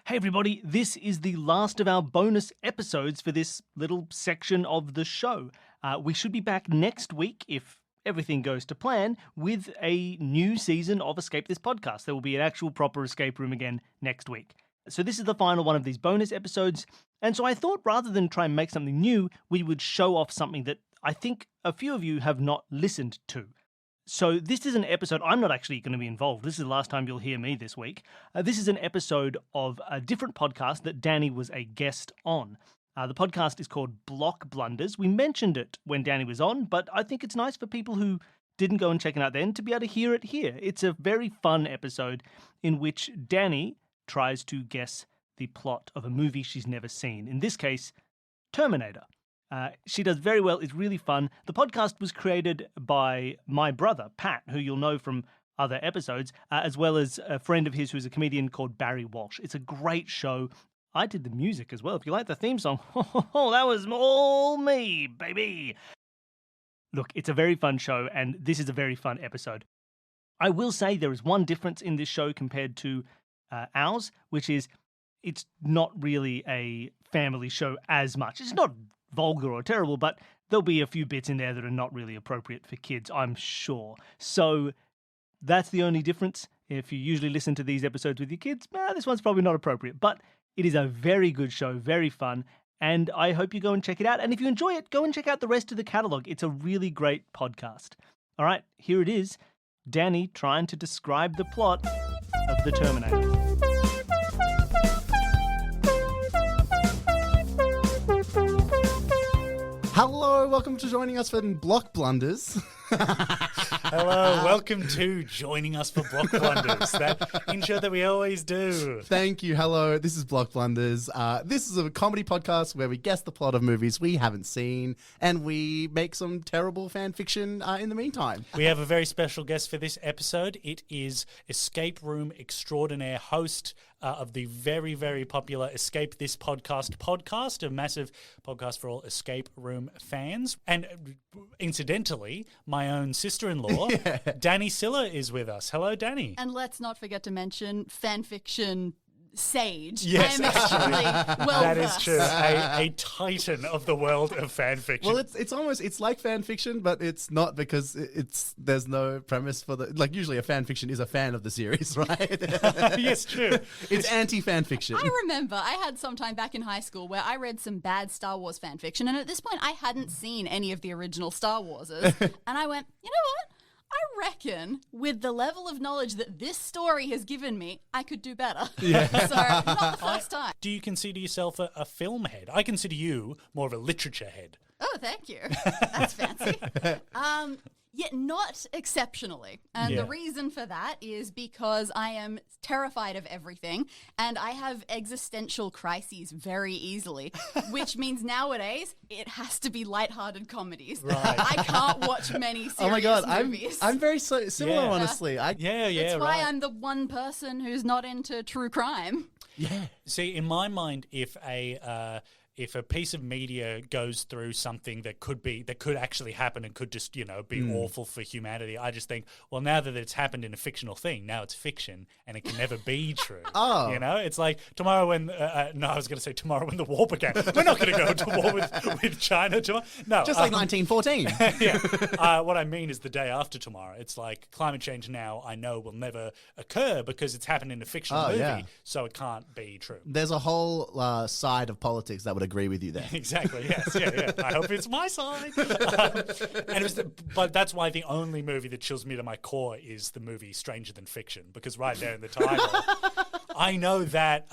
Hey everybody, this is the last of our bonus episodes for this little section of the show. We should be back next week, if everything goes to plan, with a new season of Escape This Podcast. There will be an actual proper escape room again next week. So this is the final one of these bonus episodes, and so I thought rather than try and make something new, we would show off something that I think a few of you have not listened to. So this is an episode, I'm not actually going to be involved. This is the last time you'll hear me this week. This is an episode of a different podcast that Dani was a guest on. The podcast is called Block Blunders. We mentioned it when Dani was on, but I think it's nice for people who didn't go and check it out then to be able to hear it here. It's a very fun episode in which Dani tries to guess the plot of a movie she's never seen. In this case, Terminator. She does very well. It's really fun. The podcast was created by my brother, Pat, who you'll know from other episodes, as well as a friend of his who's a comedian called Barry Walsh. It's a great show. I did the music as well. If you like the theme song, that was all me, baby. Look, it's a very fun show, and this is a very fun episode. I will say there is one difference in this show compared to ours, which is it's not really a family show as much. It's not vulgar or terrible, but there'll be a few bits in there that are not really appropriate for kids, I'm sure. So that's the only difference. If you usually listen to these episodes with your kids, this one's probably not appropriate, but it is a very good show, very fun, and I hope you go and check it out. And if you enjoy it, go and check out the rest of the catalogue. It's a really great podcast. All right, here it is. Dani trying to describe the plot of The Terminator. Hello, welcome to joining us for Block Blunders. Hello, welcome to joining us for Block Blunders, that intro that we always do. Thank you. Hello, this is Block Blunders. This is a comedy podcast where we guess the plot of movies we haven't seen and we make some terrible fan fiction in the meantime. We have a very special guest for this episode. It is escape room extraordinaire host of the very, very popular Escape This podcast, a massive podcast for all escape room fans. And incidentally, my own sister-in-law, Dani Siller, is with us. Hello, Dani. And let's not forget to mention fanfiction sage. Yes, I am extremely well that is true. A titan of the world of fan fiction. Well, it's like fan fiction, but it's not because there's no premise for usually a fan fiction is a fan of the series, right? Yes, true. It's anti-fan fiction. I remember I had some time back in high school where I read some bad Star Wars fan fiction, and at this point I hadn't seen any of the original Star Warses, and I went, you know what? I reckon with the level of knowledge that this story has given me, I could do better. Yeah. So, not the first time. Do you consider yourself a film head? I consider you more of a literature head. Oh, thank you. That's fancy. Yet not exceptionally. And the reason for that is because I am terrified of everything and I have existential crises very easily, which means nowadays it has to be lighthearted comedies. Right. I can't watch many serious Oh my God, movies. I'm very similar, honestly. That's why I'm the one person who's not into true crime. Yeah. See, in my mind, if a piece of media goes through something that could actually happen and could just, be awful for humanity, I just think, well, now that it's happened in a fictional thing, now it's fiction and it can never be true. Oh. It's like tomorrow when, I was going to say tomorrow when the war began. We're not going to go to war with China tomorrow. No. Just like 1914. Yeah. What I mean is the day after tomorrow. It's like climate change now I know will never occur because it's happened in a fictional movie, so it can't be true. There's a whole side of politics that would agree with you there. Exactly. Yes. Yeah. I hope it's my side. But that's why the only movie that chills me to my core is the movie Stranger Than Fiction, because right there in the title, I know that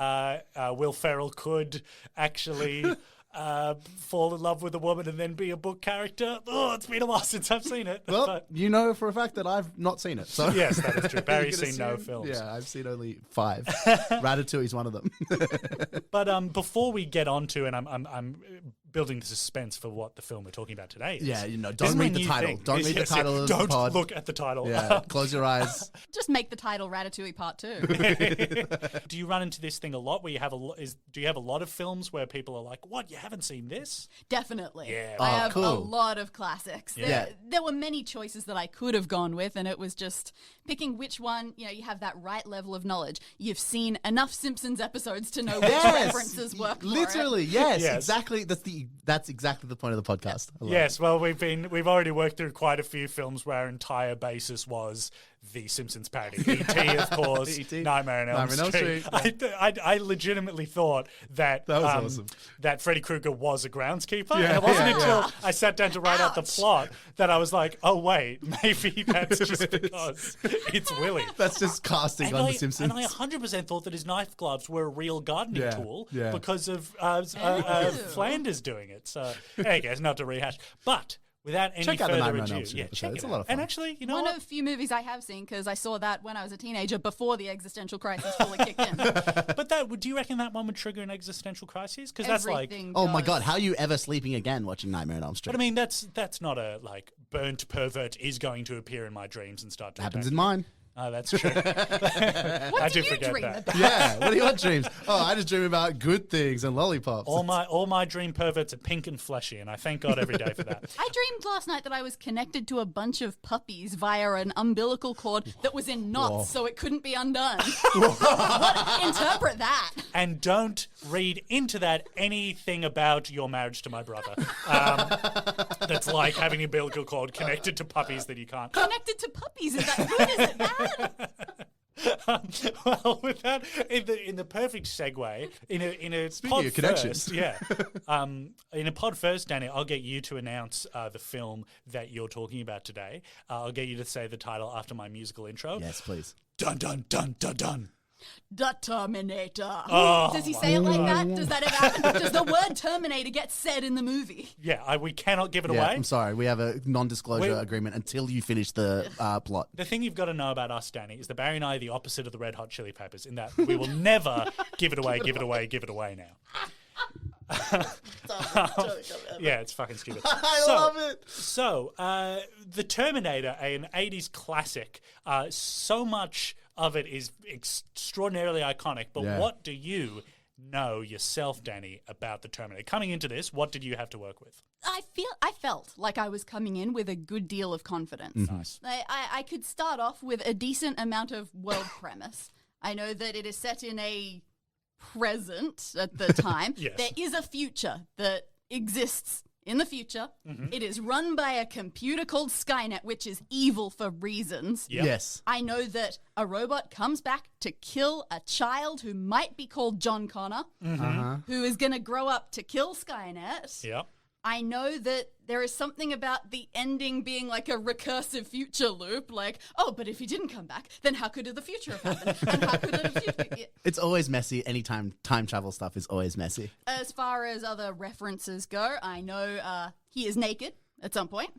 Will Ferrell could actually fall in love with a woman and then be a book character. Oh, it's been a while since I've seen it. Well, you know for a fact that I've not seen it. So yes, that is true. Barry's seen no films. Yeah, I've seen only 5. Ratatouille's one of them. But before we get on to, and I'm building the suspense for what the film we're talking about today is. Yeah, This don't is my read the new title. thing. Don't read the title of the Don't pod. look at the title. Yeah, close your eyes. Just make the title Ratatouille Part 2. Do you run into this thing a lot where you have do you have a lot of films where people are like, what, you haven't seen this? Definitely. Yeah. I have a cool. lot of classics. Yeah. There were many choices that I could have gone with, and it was just picking which one, you have that right level of knowledge. You've seen enough Simpsons episodes to know which references work for it. Literally, yes, Yes. exactly. That's exactly the point of the podcast. I love Yes, well, we've already worked through quite a few films where our entire basis was the Simpsons parody. E.T., of course, E.T., Nightmare on Elm Street. I legitimately thought that was awesome. that Freddy Krueger was a groundskeeper. Yeah, And it wasn't yeah. until I sat down to write out the plot that I was like, oh wait, maybe that's just because it's Willy. That's just casting on The Simpsons. And I 100% thought that his knife gloves were a real gardening tool because of Flanders doing it. So, there you go, not to rehash. But without any Check out the further Nightmare on ado, Elm Street episode. check It's it a lot out. of fun. And actually, you know One what? of the few movies I have seen, because I saw that when I was a teenager before the existential crisis fully kicked in. But do you reckon that one would trigger an existential crisis? Because that's like, Everything Oh my does. god, how are you ever sleeping again watching Nightmare on Elm Street? but I mean, that's not a like burnt pervert is going to appear in my dreams and start to happens attack in me. mine. Oh, that's true. What I do do you forget dream that. about? Yeah, what are your dreams? Oh, I just dream about good things and lollipops. All my dream perverts are pink and fleshy, and I thank God every day for that. I dreamed last night that I was connected to a bunch of puppies via an umbilical cord that was in knots, so it couldn't be undone. Interpret that. And don't read into that anything about your marriage to my brother. That's like having an umbilical cord connected to puppies that you can't. Connected to puppies, is that good? Is it bad? Well, with that, in the perfect segue, in a Speaking pod of connections. first, yeah, in a pod first, Danny, I'll get you to announce the film that you're talking about today. I'll get you to say the title after my musical intro. Yes, please. Dun dun dun dun dun. The Terminator. Oh, Does he say it like that? Does that ever happen? Does the word Terminator get said in the movie? Yeah, we cannot give it Yeah, away. I'm sorry. We have a non-disclosure Wait. agreement until you finish the plot. The thing you've got to know about us, Danny, is that Barry and I are the opposite of the Red Hot Chili Peppers in that we will never give it away now. Yeah, it's fucking stupid. I love it. So, The Terminator, an 80s classic, so much of it is extraordinarily iconic, but Yeah. what do you know yourself, Danny, about The Terminator? Coming into this, what did you have to work with? I felt like I was coming in with a good deal of confidence. Nice. I could start off with a decent amount of world premise. I know that it is set in a present at the time. Yes. There is a future that exists in the future. It is run by a computer called Skynet, which is evil for reasons. Yep. Yes. I know that a robot comes back to kill a child who might be called John Connor, who is going to grow up to kill Skynet. Yep. I know that there is something about the ending being like a recursive future loop, like, oh, but if he didn't come back, then how could the future have happened? And how could it have... It's always messy. Anytime time travel stuff is always messy. As far as other references go, I know he is naked at some point.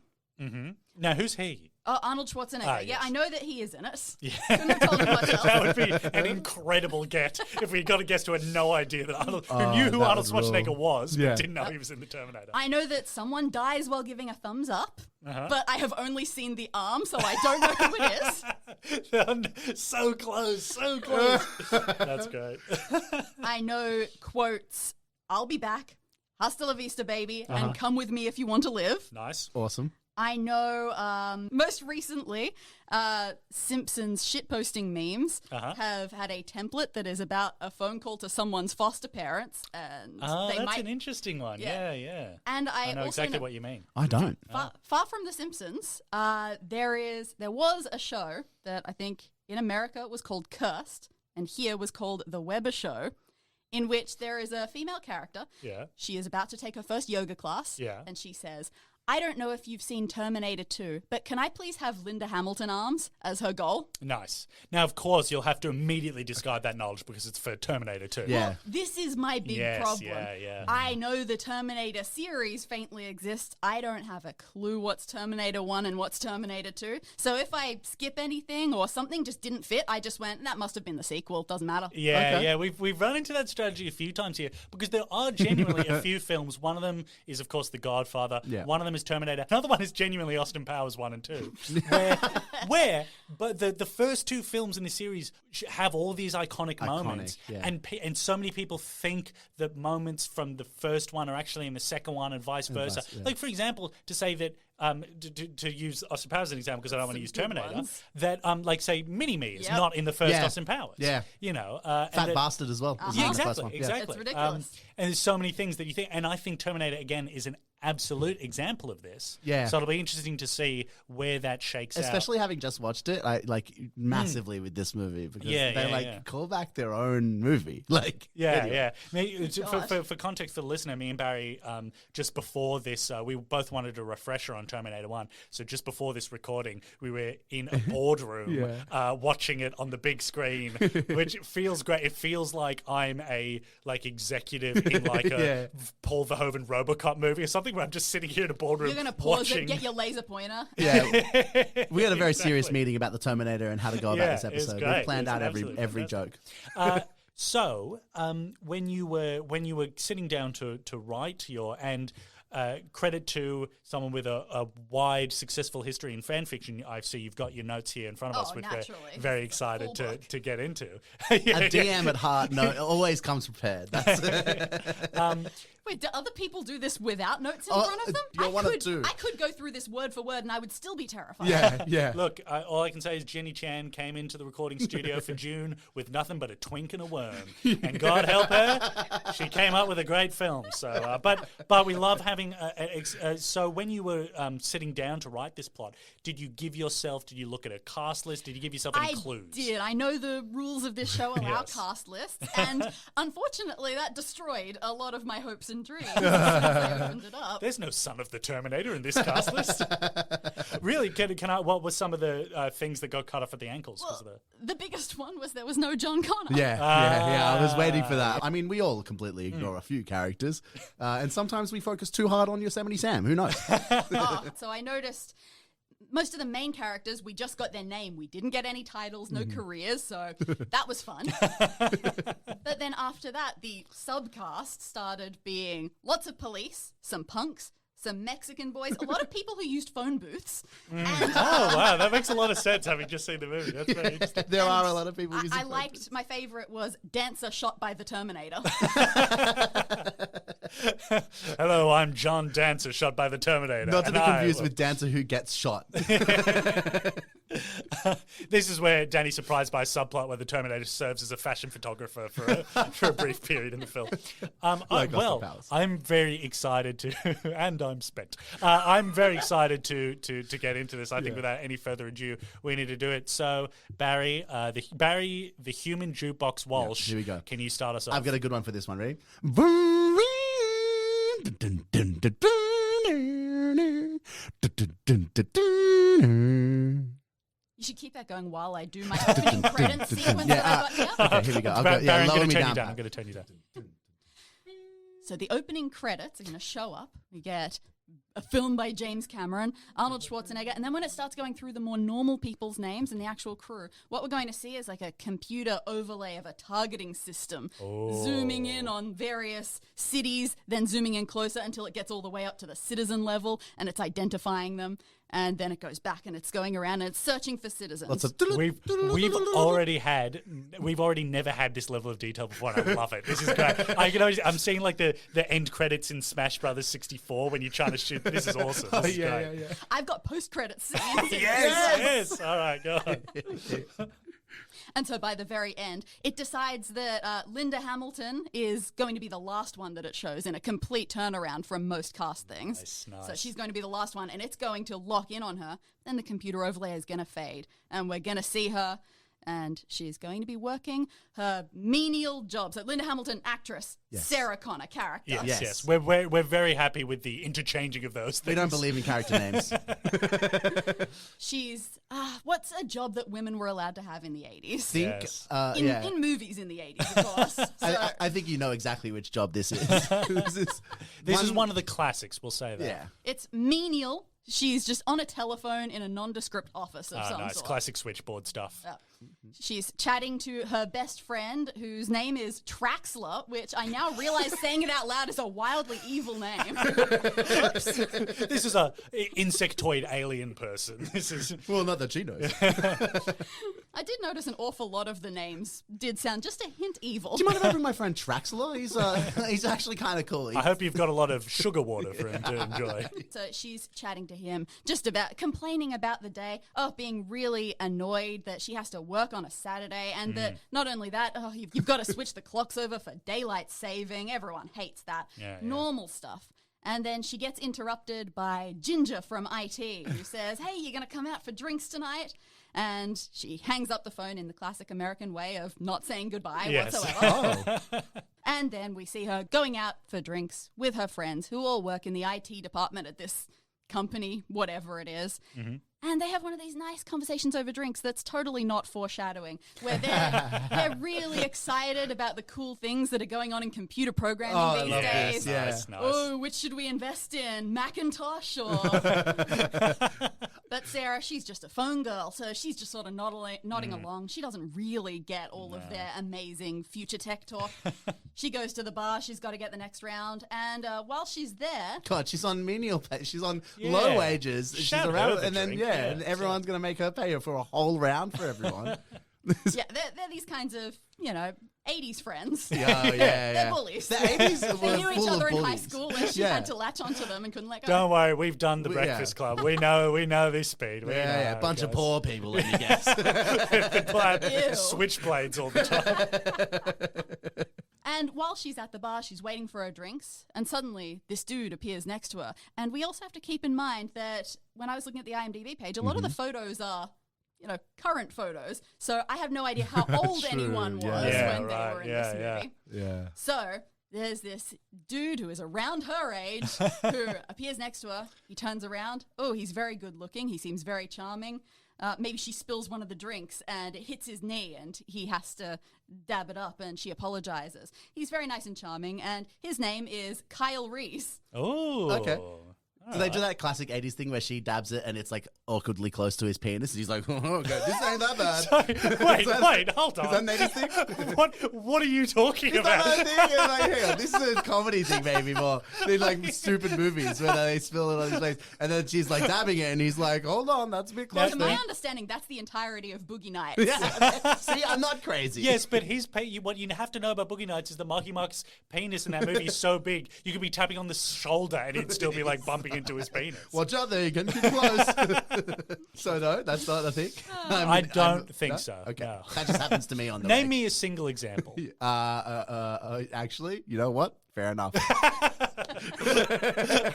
Now, who's he? Oh, Arnold Schwarzenegger. Ah, Yeah, yes. I know that he is in it. Yeah. Couldn't have told him much else. That would be an incredible get if we got a guest who had no idea that Arnold, who knew who that Arnold was Schwarzenegger raw. was, but Yeah. didn't know he was in The Terminator. I know that someone dies while giving a thumbs up, but I have only seen the arm, so I don't know who it is. So close, so close. That's great. I know quotes, I'll be back, hasta la vista, baby, and come with me if you want to live. Nice. Awesome. I know most recently Simpsons shitposting memes have had a template that is about a phone call to someone's foster parents. And Oh, they that's might, an interesting one. Yeah. Yeah. And I know also exactly know, what you mean. I don't. far from The Simpsons, there was a show that I think in America was called Cursed, and here was called The Weber Show, in which there is a female character. Yeah. She is about to take her first yoga class. Yeah. And she says, I don't know if you've seen Terminator 2, but can I please have Linda Hamilton arms as her goal? Nice. Now, of course, you'll have to immediately discard that knowledge because it's for Terminator 2. Yeah. This is my big Yes, problem. yeah. I know the Terminator series faintly exists. I don't have a clue what's Terminator 1 and what's Terminator 2. So if I skip anything or something just didn't fit, I just went, that must have been the sequel. Doesn't matter. Yeah, Okay. yeah, we've run into that strategy a few times here because there are genuinely a few films. One of them is, of course, The Godfather. Yeah. One of them is Terminator. Another one is genuinely Austin Powers 1 and 2. But the first two films in the series have all these iconic moments, yeah. and so many people think that moments from the first one are actually in the second one, and vice versa. yeah. Like, for example, to say that. To use Austin Powers as an example, because I don't want to use good Terminator, ones. that like say Mini-Me is Yep. not in the first Yeah. Austin Powers. Yeah. You know, Fat and that- bastard as well. yeah, in the first exactly, one. Yeah. exactly. It's ridiculous. And there's so many things that you think, and I think Terminator again is an absolute example of this. Yeah. So it'll be interesting to see where that shakes Especially having just watched it, like massively with this movie because Yeah, they yeah, like yeah. call back their own movie. Like, Yeah, anyway. yeah. God. For context for the listener, me and Barry, just before this, we both wanted a refresher on Terminator 1. So just before this recording, we were in a boardroom watching it on the big screen, which feels great. It feels like I'm a executive in like a Yeah. Paul Verhoeven RoboCop movie or something where I'm just sitting here in a boardroom You're going to pause watching. it, get your laser pointer. Yeah, we had a very serious Exactly. meeting about the Terminator and how to go about Yeah, this it was episode. great. We planned It was out every absolutely joke. So, when you were sitting down to write your credit to someone with a wide, successful history in fan fiction. I see you've got your notes here in front of us, Oh, which naturally. we're very It's a excited full to, book. to get into. A DM at heart, no, it always comes prepared. That's Wait, do other people do this without notes in Oh, front of them? you're one of two. I could go through this word for word and I would still be terrified. yeah. Look, all I can say is Jenny Chan came into the recording studio for June with nothing but a twink and a worm, and God help her, she came up with a great film. So, but we love having. So, when you were sitting down to write this plot, did you look at a cast list? Did you give yourself any I clues? did. I know the rules of this show allow Yes. cast lists, and unfortunately, that destroyed a lot of my hopes and dreams as I opened it up. There's no son of the Terminator in this cast list. Really? Can I? What were some of the things that got cut off at the ankles? 'Cause of The biggest one was there was no John Connor. Yeah, I was waiting for that. I mean, we all completely ignore a few characters, and sometimes we focus too hard on Yosemite Sam. Who knows? So I noticed most of the main characters, we just got their name. We didn't get any titles, no careers, so that was fun. But then after that, the subcast started being lots of police, some punks, some Mexican boys, a lot of people who used phone booths. And, Oh wow, that makes a lot of sense. Having just seen the movie, that's very interesting. There are a lot of people using I phone liked, my favorite was Dancer Shot by the Terminator. Hello, I'm John Dancer, shot by the Terminator. Not to and be I confused will- with Dancer who gets shot. This is where Danny's surprised by a subplot where the Terminator serves as a fashion photographer for a brief period in the film. Like Austin Well, Powers. I'm very excited to, and I'm spent. I'm very excited to get into this. I think without any further ado, we need to do it. So, Barry, the human jukebox Walsh. here we go. Can you start us off? I've got a good one for this one. Ready? You should keep that going while I do my opening credits sequence that I got here. Okay, here we go. I've got, Barry, I'm lower going me to turn down. you down. I'm going to turn you down. So the opening credits are going to show up. We get a film by James Cameron, Arnold Schwarzenegger, and then when it starts going through the more normal people's names and the actual crew, what we're going to see is like a computer overlay of a targeting system, zooming in on various cities, then zooming in closer until it gets all the way up to the citizen level, and it's identifying them, and then it goes back and it's going around and it's searching for citizens. Lots of We've already never had this level of detail before, and I love it. This is great. I'm seeing like the end credits in Smash Brothers 64 when you're trying to shoot. This is awesome. This is great. I've got post-credit scenes. Yes. All right, go on. And so by the very end, it decides that Linda Hamilton is going to be the last one that it shows in a complete turnaround from most cast things. Nice. So she's going to be the last one, and it's going to lock in on her. Then the computer overlay is going to fade, and we're going to see her. and she's going to be working her menial job. So Linda Hamilton, actress, Sarah Connor, character. Yes. We're very happy with the interchanging of those things. We don't believe in character names. She's, what's a job that women were allowed to have in the 80s? Yes. In movies in the 80s, of course. So, I think you know exactly which job this is. This is one of the classics, we'll say that. Yeah. it's menial. She's just on a telephone in a nondescript office of some Nice, sort. classic switchboard stuff. She's chatting to her best friend, whose name is Traxler, which I now realize saying it out loud is a wildly evil name. This is a insectoid alien person. This is Well, not that she knows. I did notice an awful lot of the names did sound just a hint evil. Do you mind if I bring my friend Traxler? He's actually kind of cool. I hope you've got a lot of sugar water for him to enjoy. So she's chatting to him just about complaining about the day, being really annoyed that she has to work on a Saturday, and that not only that, you've got to switch the clocks over for daylight saving. Everyone hates that. Normal stuff. And then she gets interrupted by Ginger from IT, who says, "Hey, you're going to come out for drinks tonight?" And she hangs up the phone in the classic American way of not saying goodbye whatsoever. And then we see her going out for drinks with her friends who all work in the IT department at this company, whatever it is. And they have one of these nice conversations over drinks that's totally not foreshadowing, where they're really excited about the cool things that are going on in computer programming these days. Nice. Oh, which should we invest in? Macintosh or... But Sarah, she's just a phone girl, so she's just sort of nodding along. She doesn't really get all of their amazing future tech talk. She goes to the bar. She's got to get the next round. And while she's there... God, she's on menial pay. She's on low wages. Shout She's her around, the and then drink. and everyone's going to make her pay for a whole round for everyone. they're these kinds of, 80s friends. They're bullies. The 80s They were knew each full other of in high bullies. school, and she had to latch onto them and couldn't let go. Don't worry, we've done the Breakfast Club. We know this speed. We know A bunch of poor people, let me guess. Ew. switchblades all the time. And while she's at the bar, she's waiting for her drinks, and suddenly this dude appears next to her. And we also have to keep in mind that when I was looking at the IMDb page, a lot of the photos are, current photos. So I have no idea how old anyone was when they were in this movie. Yeah. So there's this dude who is around her age who appears next to her. He turns around. Oh, he's very good looking. He seems very charming. Maybe she spills one of the drinks and it hits his knee and he has to dab it up, and she apologizes. He's very nice and charming, and his name is Kyle Reese. Oh. Okay. Do they do that classic 80s thing where she dabs it and it's like awkwardly close to his penis and he's like, oh, okay, this ain't that bad. Sorry, wait, hold on. Is that an 80s thing? What are you talking Is about? that a thing? Yeah, like, hang on, this is a comedy thing maybe more. They're like stupid movies where they spill it on his face and then she's like dabbing it and he's like, hold on, that's a bit close. To my understanding, that's the entirety of Boogie Nights. Yeah. See, I'm not crazy. Yes, but what you have to know about Boogie Nights is that Marky Mark's penis in that movie is so big, you could be tapping on the shoulder and it'd still be like bumping into his penis. Watch out there, you're getting too close. So no, that's not a thing? I don't think no? so. Okay. No. That just happens to me on the Name me a single example. Actually, you know what? Fair enough.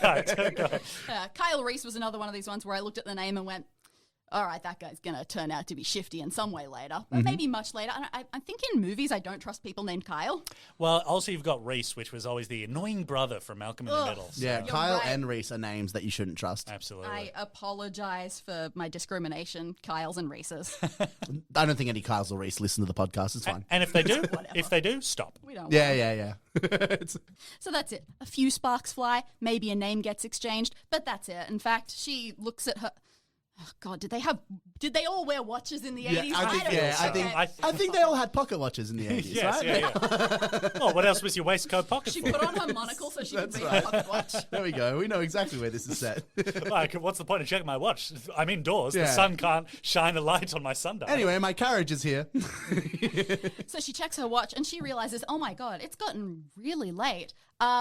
Right, go. Kyle Reese was another one of these ones where I looked at the name and went, all right, that guy's going to turn out to be shifty in some way later, but maybe much later. I think in movies I don't trust people named Kyle. Well, also you've got Reese, which was always the annoying brother from Malcolm in the Middle. So. Yeah, You're Kyle right. and Reese are names that you shouldn't trust. Absolutely. I apologize for my discrimination, Kyles and Reeses. I don't think any Kyles or Reese listen to the podcast. It's fine. And if they do, stop. We don't. Yeah. It's- So that's it. A few sparks fly, maybe a name gets exchanged, but that's it. In fact, she looks at her... Oh God, did they all wear watches in the 80s? I think they all had pocket watches in the 80s, Yes, right? yeah. Well, what else was your waistcoat pocket She for? put on her monocle so she could That's read right. her pocket watch. There we go. We know exactly where this is set. Like, what's the point of checking my watch? I'm indoors. The Yeah. sun can't shine a light on my sundial. Anyway, my carriage is here. So she checks her watch and she realizes, oh my God, it's gotten really late.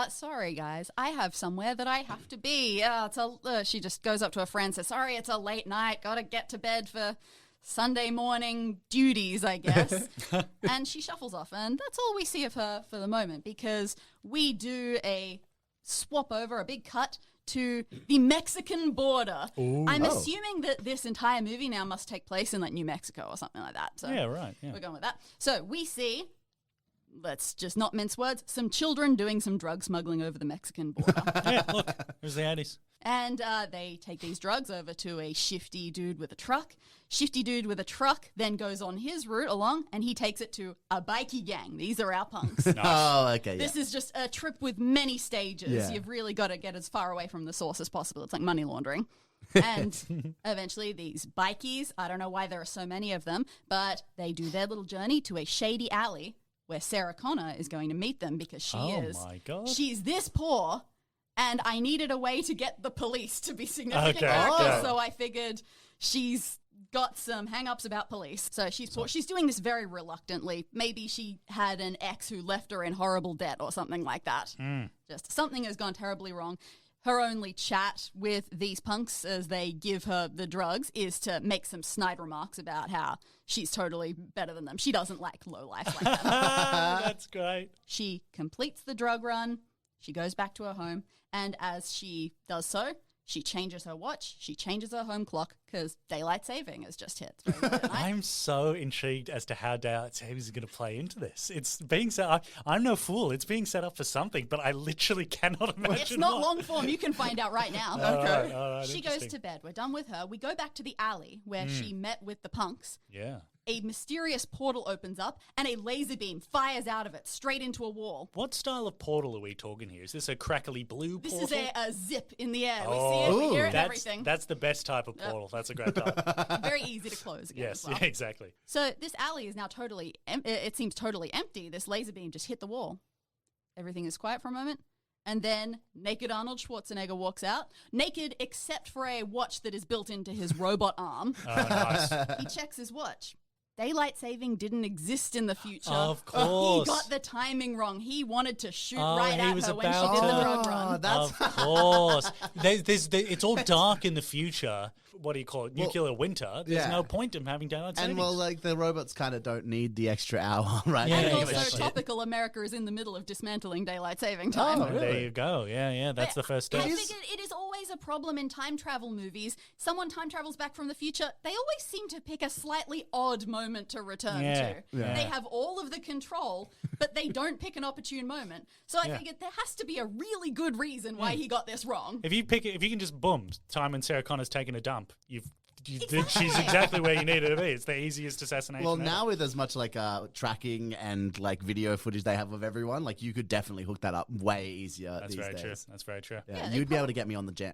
Sorry guys, I have somewhere that I have to be. She just goes up to her friend and says, sorry, it's a late night. Gotta get to bed for Sunday morning duties, I guess. And she shuffles off, and that's all we see of her for the moment, because we do a swap over, a big cut to the Mexican border. Ooh. I'm Oh. assuming that this entire movie now must take place in like New Mexico or something like that. So Yeah, right. Yeah. we're going with that. So we see, let's just not mince words, some children doing some drug smuggling over the Mexican border. Yeah, look, there's the Addies. And they take these drugs over to a shifty dude with a truck. Shifty dude with a truck then goes on his route along, and he takes it to a bikie gang. These are our punks. Oh, okay. Yeah. This is just a trip with many stages. Yeah. You've really got to get as far away from the source as possible. It's like money laundering. And eventually these bikies, I don't know why there are so many of them, but they do their little journey to a shady alley where Sarah Connor is going to meet them because My God. she's this poor, and I needed a way to get the police to be significant Okay, characters, okay. so I figured she's got some hang-ups about police. So she's poor. She's doing this very reluctantly. Maybe she had an ex who left her in horrible debt or something like that. Just something has gone terribly wrong. Her only chat with these punks as they give her the drugs is to make some snide remarks about how she's totally better than them. She doesn't like lowlife like that. That's great. She completes the drug run. She goes back to her home. And as she does so, she changes her watch. She changes her home clock because daylight saving has just hit. It's very late at night. I'm so intrigued as to how daylight saving is going to play into this. It's being set. I'm no fool. It's being set up for something, but I literally cannot imagine. It's not what. long form. You can find out right now. All right, She goes interesting. to bed. We're done with her. We go back to the alley where she met with the punks. Yeah. A mysterious portal opens up and a laser beam fires out of it straight into a wall. What style of portal are we talking here? Is this a crackly blue This portal? is a zip in the air. We see it, we hear it, and everything. That's the best type of portal. That's a great type. Very easy to close again. Yes, as well. yeah, exactly. So this alley is now totally, it seems totally empty. This laser beam just hit the wall. Everything is quiet for a moment. And then naked Arnold Schwarzenegger walks out. Naked except for a watch that is built into his robot arm. Oh, nice. He checks his watch. Daylight saving didn't exist in the future. Of He course. got the timing wrong. He wanted to shoot Oh, right he at was her when she about did the to. drug run. That's Of course. It's all dark in the future. What do you call it? Nuclear winter. There's yeah. no point in having daylight savings. and well, like the robots kind of don't need the extra hour, right? Yeah, And They also give a exactly. shit. topical, America is in the middle of dismantling daylight saving time. Oh, And really? there you go. Yeah. That's the first step. I figured it is always a problem in time travel movies. Someone time travels back from the future. They always seem to pick a slightly odd moment to return Yeah, to. yeah. They have all of the control, but they don't pick an opportune moment. So I figured there has to be a really good reason why he got this wrong. If you can just boom, time when Sarah Connor's taken a dump, she's exactly where you need her to be. It's the easiest assassination. Well, ever. now with as much like tracking and like video footage they have of everyone, like you could definitely hook that up way easier That's these very days. true. That's very true. Yeah, Yeah, they you'd be able to get me on the can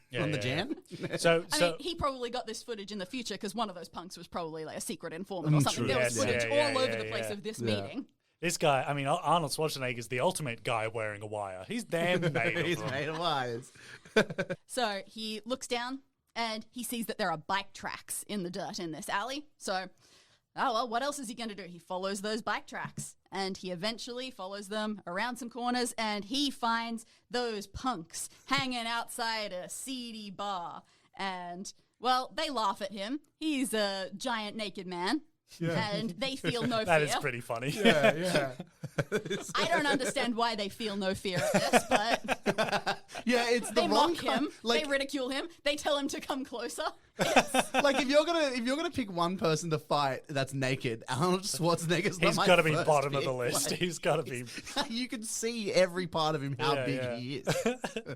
Yeah, on the yeah, jan. So, I mean, he probably got this footage in the future because one of those punks was probably like a secret informant or something. true. There was Yes, footage yeah, all over yeah, the place yeah. of this Yeah. meeting. this guy, I mean, Arnold Schwarzenegger is the ultimate guy wearing a wire. He's damn made of He's them. made of wires. So he looks down and he sees that there are bike tracks in the dirt in this alley. So, oh well, what else is he going to do? He follows those bike tracks and he eventually follows them around some corners and he finds those punks hanging outside a seedy bar. And, well, they laugh at him. He's a giant naked man. And they feel no fear. That is pretty funny. Yeah. I don't understand why they feel no fear at this, but Yeah, it's the they wrong mock him, Like, they ridicule him, they tell him to come closer. like if you're gonna pick one person to fight that's naked, Arnold Schwarzenegger's He's got got to be bottom of the list. He's got to be. You can see every part of him how Yeah, big yeah. he is.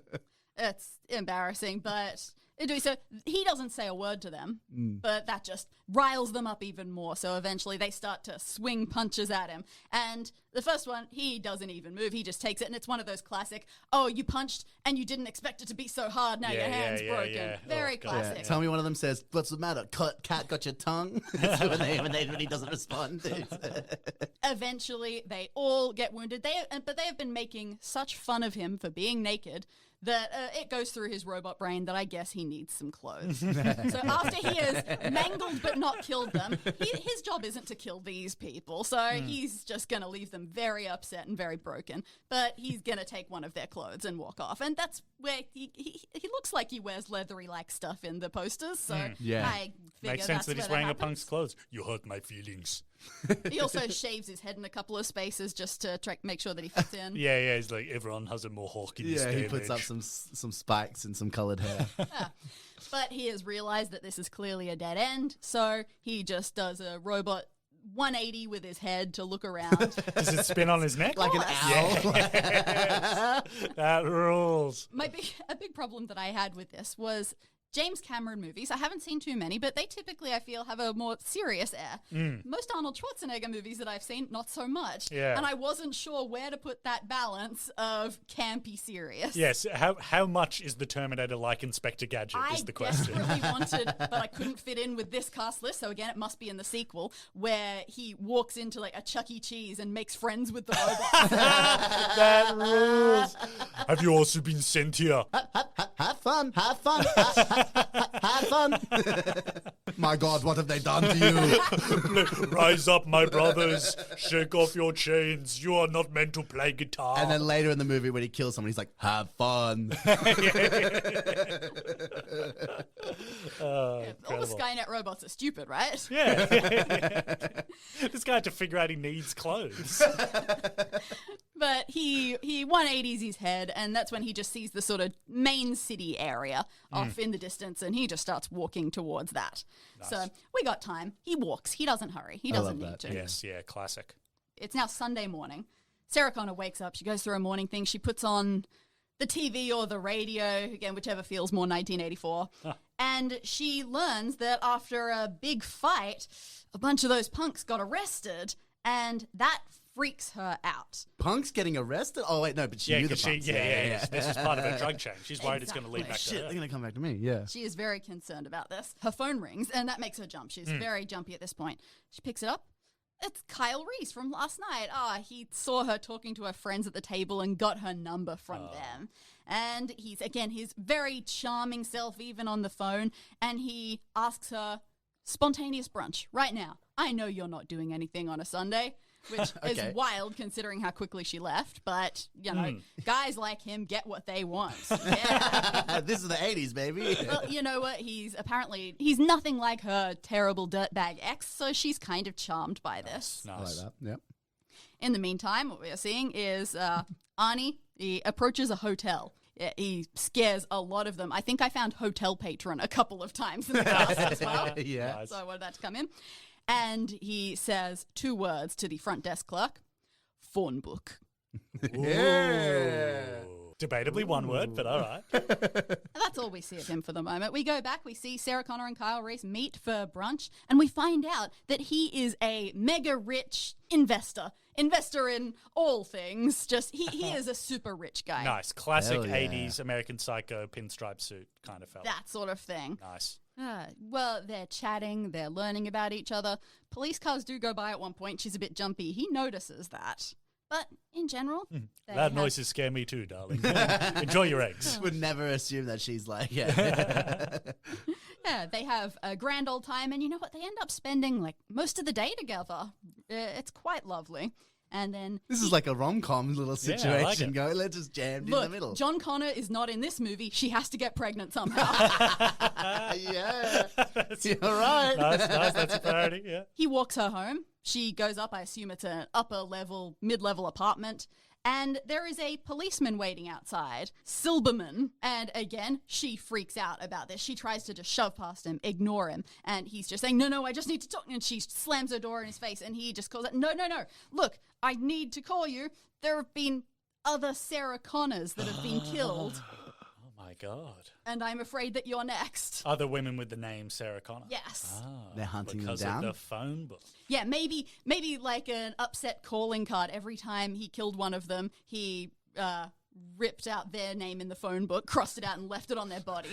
It's embarrassing, but so he doesn't say a word to them, but that just riles them up even more. So eventually they start to swing punches at him. And the first one, he doesn't even move. He just takes it. And it's one of those classic, oh, you punched and you didn't expect it to be so hard. Now Yeah, your hand's yeah, broken. yeah. Very Oh, God. classic. Yeah. Tell me one of them says, "What's the matter? Cat got your tongue?" when he doesn't respond. Eventually they all get wounded. But they have been making such fun of him for being naked that it goes through his robot brain that I guess he needs some clothes. So after he has mangled but not killed them, his job isn't to kill these people. So he's just going to leave them very upset and very broken. But he's going to take one of their clothes and walk off. And that's where he looks like he wears leathery-like stuff in the posters. So Yeah. I figure Makes sense that's that he's where wearing a happens. punk's clothes. You hurt my feelings. He also shaves his head in a couple of spaces just to make sure that he fits in. Yeah, he's like, everyone has a mohawk in this Yeah, day he and puts up age. some spikes and some coloured hair. But he has realized that this is clearly a dead end, so he just does a robot 180 with his head to look around. Does it spin on his neck? Like an owl. Yes. That rules. A big problem that I had with this was James Cameron movies. I haven't seen too many, but they typically, I feel, have a more serious air. Most Arnold Schwarzenegger movies that I've seen, not so much. Yeah. And I wasn't sure where to put that balance of campy serious. Yes. How much is the Terminator like Inspector Gadget is the question. desperately wanted, but I couldn't fit in with this cast list. So again, it must be in the sequel where he walks into like a Chuck E. Cheese and makes friends with the robots. That rules. Have you also been sent here? Have fun. Have fun. Have fun. My God, what have they done to you? Rise up, my brothers. Shake off your chains. You are not meant to play guitar. And then later in the movie, when he kills someone, he's like, "Have fun." All the Skynet robots are stupid, right? Yeah. This guy had to figure out he needs clothes. But he 180s his head, and that's when he just sees the sort of main city area off in the distance, and he just starts walking towards that. So we got time. He walks. He doesn't hurry. He doesn't love need that. to. Yes, yeah, classic. It's now Sunday morning. Sarah Connor wakes up. She goes through her morning thing. She puts on the TV or the radio, again, whichever feels more 1984. And she learns that after a big fight, a bunch of those punks got arrested, and that freaks her out. Punk's getting arrested? Oh, wait, no, but she knew the because punks. yeah. This was part of her drug chain. She's worried it's going to lead Exactly. back to Shit, her. they're going to come back to me, yeah. She is very concerned about this. Her phone rings, and that makes her jump. She's very jumpy at this point. She picks it up. It's Kyle Reese from last night. He saw her talking to her friends at the table and got her number from them. And he's, again, his very charming self, even on the phone. And he asks her, spontaneous brunch, right now. I know you're not doing anything on a Sunday, which Okay. is wild considering how quickly she left. But, you know, guys like him get what they want. Yeah. This is the 80s, baby. Well, you know what? He's nothing like her terrible dirtbag ex, so she's kind of charmed by this. I like Nice. that, yep. In the meantime, what we are seeing is Arnie, he approaches a hotel. He scares a lot of them. I think I found hotel patron a couple of times in the cast as well. Yeah. Nice. So I wanted that to come in. And he says 2 words to the front desk clerk, phone book. Yeah. Debatably one word, but all right. And that's all we see of him for the moment. We go back, we see Sarah Connor and Kyle Reese meet for brunch, and we find out that he is a mega rich investor in all things. Just he is a super rich guy. Nice. Classic Hell yeah. 80s American Psycho pinstripe suit kind of fella. That sort of thing. Nice. Well, they're chatting, they're learning about each other. Police cars do go by at one point. She's a bit jumpy. He notices that. But in general, they Loud have- noises scare me too, darling. Enjoy your eggs. Would never assume that she's like, Yeah, they have a grand old time, and you know what? They end up spending like most of the day together. It's quite lovely. And then This is like a rom-com little Yeah, I situation like it. going, let's just jam in the look, middle. John Connor is not in this movie. She has to get pregnant somehow. Yeah. You're right. Nice. That's a priority, yeah. He walks her home. She goes up. I assume it's an upper level, mid-level apartment. And there is a policeman waiting outside, Silberman. And again, she freaks out about this. She tries to just shove past him, ignore him. And he's just saying, no, I just need to talk. And she slams her door in his face. And he just calls it, no. Look, I need to call you. There have been other Sarah Connors that have been killed. Oh my God. And I'm afraid that you're next. Other women with the name Sarah Connor. Yes. They're hunting them because down. of the phone book. Yeah, maybe like an upset calling card. Every time he killed one of them, he ripped out their name in the phone book, crossed it out, and left it on their body.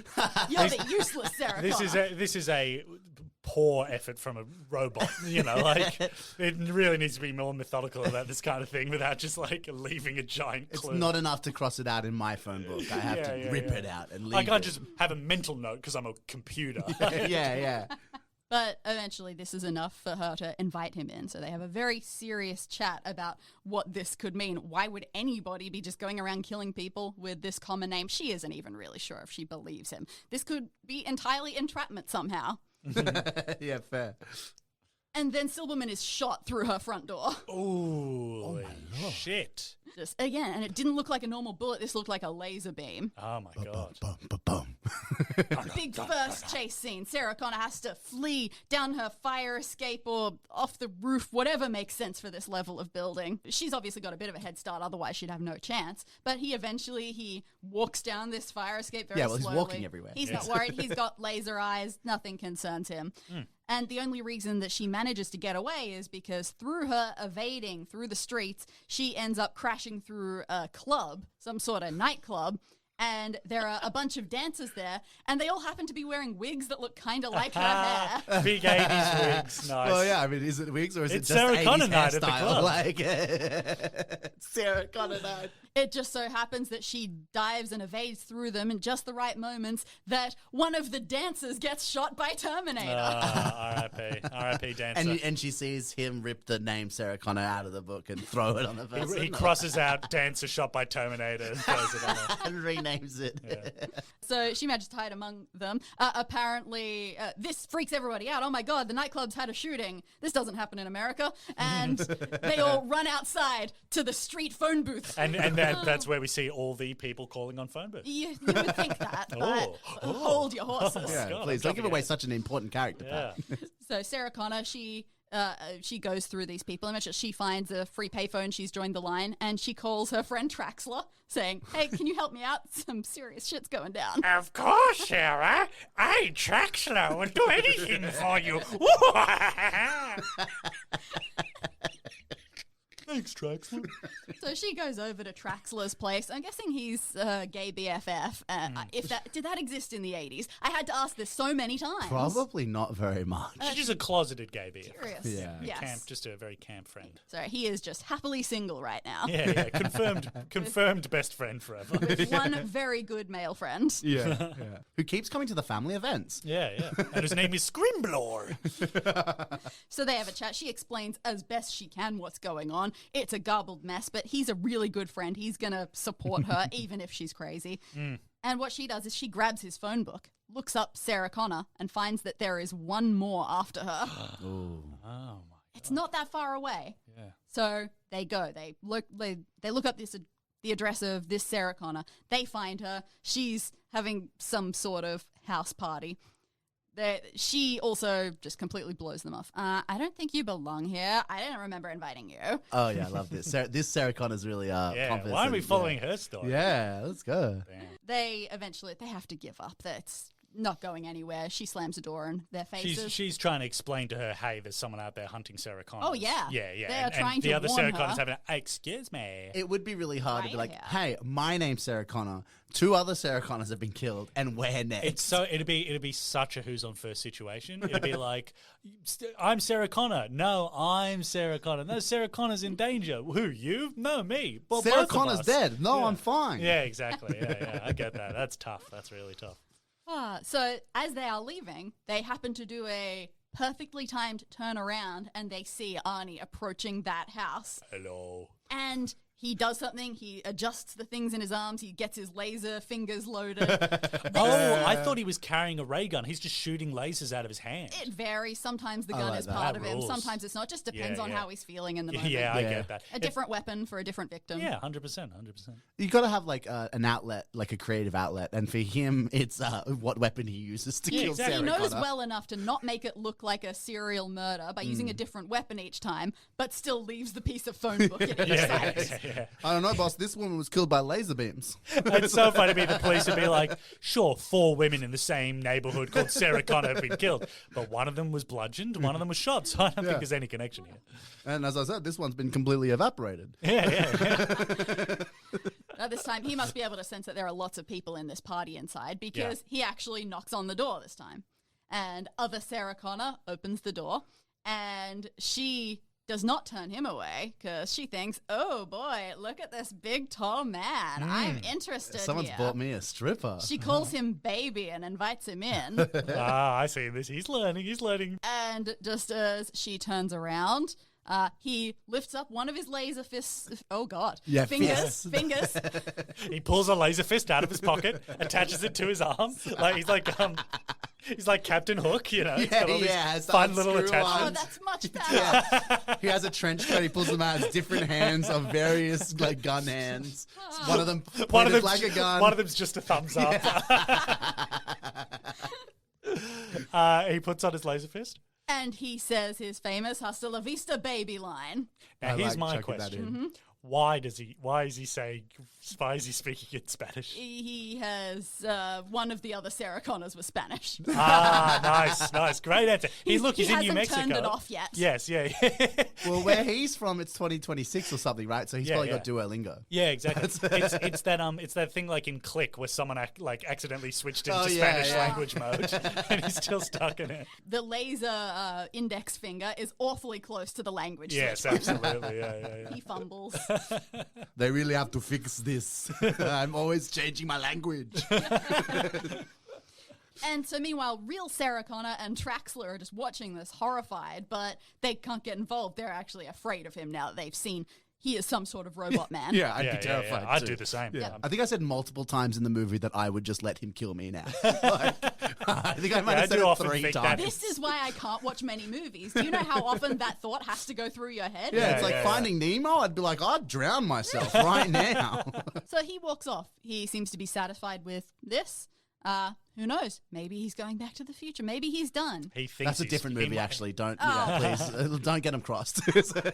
You're the useless Sarah Connor. This is a poor effort from a robot. You know, like it really needs to be more methodical about this kind of thing without just like leaving a giant It's clue. not enough to cross it out in my phone book. I have to rip it out and leave I can't it. just have a mental note because I'm a computer. yeah. But eventually, this is enough for her to invite him in. So they have a very serious chat about what this could mean. Why would anybody be just going around killing people with this common name? She isn't even really sure if she believes him. This could be entirely entrapment somehow. Yeah, fair. And then Silberman is shot through her front door. Ooh, shit. Just again, and it didn't look like a normal bullet. This looked like a laser beam. Oh my god. Bum, bum, bum. Big first chase scene. Sarah Connor has to flee down her fire escape or off the roof, whatever makes sense for this level of building. She's obviously got a bit of a head start, otherwise she'd have no chance. But he walks down this fire escape very slowly. He's walking everywhere. He's not worried. He's got laser eyes. Nothing concerns him. And the only reason that she manages to get away is because through her evading through the streets, she ends up crashing through a club, some sort of nightclub. And there are a bunch of dancers there, and they all happen to be wearing wigs that look kind of like her hair. Big 80s wigs. Nice. Well, yeah, I mean, is it wigs or is It's it just Sarah 80s Connor night at the hairstyle? club. Like, Sarah Connor night. It just so happens that she dives and evades through them in just the right moments that one of the dancers gets shot by Terminator. R.I.P. dancer. And she sees him rip the name Sarah Connor out of the book and throw it on the person. He crosses out dancer shot by Terminator and throws it on her. and renames it. Yeah. So she manages to hide among them. Apparently, this freaks everybody out. Oh my God, the nightclub's had a shooting. This doesn't happen in America. And they all run outside to the street phone booth. And that's where we see all the people calling on phone booths. You would think that, but Oh. hold your horses. Yeah, God, please I'm don't give away jumping such an important character. Yeah. Pat. So Sarah Connor, she goes through these people. And she finds a free payphone. She's joined the line, and she calls her friend Traxler, saying, "Hey, can you help me out? Some serious shit's going down." Of course, Sarah. I, Traxler, will do anything for you. Thanks, Traxler. So she goes over to Traxler's place. I'm guessing he's gay BFF. Did that exist in the 80s? I had to ask this so many times. Probably not very much. She's just a closeted gay BF. Curious. Yeah. Yes. Camp, just a very camp friend. So he is just happily single right now. Yeah. Confirmed best friend forever. With one very good male friend. Yeah. Who keeps coming to the family events. Yeah. And his name is Scrimblor. So they have a chat. She explains as best she can what's going on. It's a garbled mess, but he's a really good friend. He's going to support her even if she's crazy. And what she does is she grabs his phone book, looks up Sarah Connor, and finds that there is one more after her. Oh my. It's not that far away. Yeah. So they go. They look up the address of this Sarah Connor. They find her. She's having some sort of house party. She also just completely blows them off. I don't think you belong here. I didn't remember inviting you. Oh, yeah, I love this. This Sarah Connor's really pompous. Why are we and, following her story? Yeah, let's go. Damn. They have to give up. That's not going anywhere. She slams the door in their faces. She's trying to explain to her, hey, there's someone out there hunting Sarah Connor. Oh, yeah. Yeah. They are trying the to other warn Sarah her. Connor's having excuse me. It would be really hard to be Right like, here. hey, my name's Sarah Connor. 2 other Sarah Connors have been killed, and we're next. It'd be such a who's on first situation. It'd be like, I'm Sarah Connor. No, I'm Sarah Connor. No, Sarah Connor's in danger. Who, you? No, me. Well, Sarah both of Connor's us. dead. No, Yeah. I'm fine. Yeah, exactly. Yeah. I get that. That's tough. That's really tough. So as they are leaving, they happen to do a perfectly timed turnaround, and they see Arnie approaching that house. Hello. And he does something. He adjusts the things in his arms. He gets his laser fingers loaded. I thought he was carrying a ray gun. He's just shooting lasers out of his hand. It varies. Sometimes the gun like is that. part That of him. rules. Sometimes it's not. Just depends on Yeah. how he's feeling in the moment. Yeah, I Yeah. get that. A different weapon for a different victim. Yeah, 100%. 100%. You got to have like an outlet, like a creative outlet, and for him, it's what weapon he uses to Yeah, kill exactly. He Sarah knows Connor. well enough to not make it look like a serial murder by using a different weapon each time, but still leaves the piece of phone book in each side. Yeah. I don't know, boss. This woman was killed by laser beams. It's so funny to be the police and be like, sure, 4 women in the same neighborhood called Sarah Connor have been killed, but one of them was bludgeoned, one of them was shot, so I don't think there's any connection here. And as I said, this one's been completely evaporated. Now, this time, he must be able to sense that there are lots of people in this party inside because he actually knocks on the door this time. And other Sarah Connor opens the door, and she does not turn him away because she thinks, oh boy, look at this big tall man. I'm interested Someone's here. bought me a stripper. She calls him baby and invites him in. I see this. He's learning. And just as she turns around, he lifts up one of his laser fists. Oh God! Yeah, fingers. He pulls a laser fist out of his pocket, attaches it to his arm. Like he's like He's like Captain Hook, you know. He's got all these has fun that little screw on. Oh, attachments. that's much better. He has a trench coat. He pulls them out as different hands of various like gun hands. One of them pointed like a gun. One of them's just a thumbs up. He puts on his laser fist. And he says his famous "Hasta la vista, baby" line. Now, I here's like my chucking that in. question. Why is he speaking in Spanish? He has one of the other Sarah Connors was Spanish. Nice. Great answer. He's in New hasn't Mexico. turned it off yet. Yes, yeah. Well, where he's from, it's 2026 or something, right? So he's probably got Duolingo. Yeah, exactly. It's that thing like in Click where someone accidentally switched into Spanish language mode and he's still stuck in it. The laser index finger is awfully close to the language. Yes, switch. absolutely. Yeah. He fumbles. They really have to fix this. I'm always changing my language. And so meanwhile, real Sarah Connor and Traxler are just watching this horrified, but they can't get involved. They're actually afraid of him now that they've seen he is some sort of robot man. Yeah, I'd be terrified. I'd too. do the same. Yeah. I think I said multiple times in the movie that I would just let him kill me now. I think I might have said it often 3 think that. times. This is why I can't watch many movies. Do you know how often that thought has to go through your head? Yeah, it's like Finding Nemo. I'd be like, I'd drown myself right now. So he walks off. He seems to be satisfied with this. Who knows? Maybe he's going back to the future. Maybe he's done. He thinks That's a different movie, actually. Don't, please, don't get him crossed.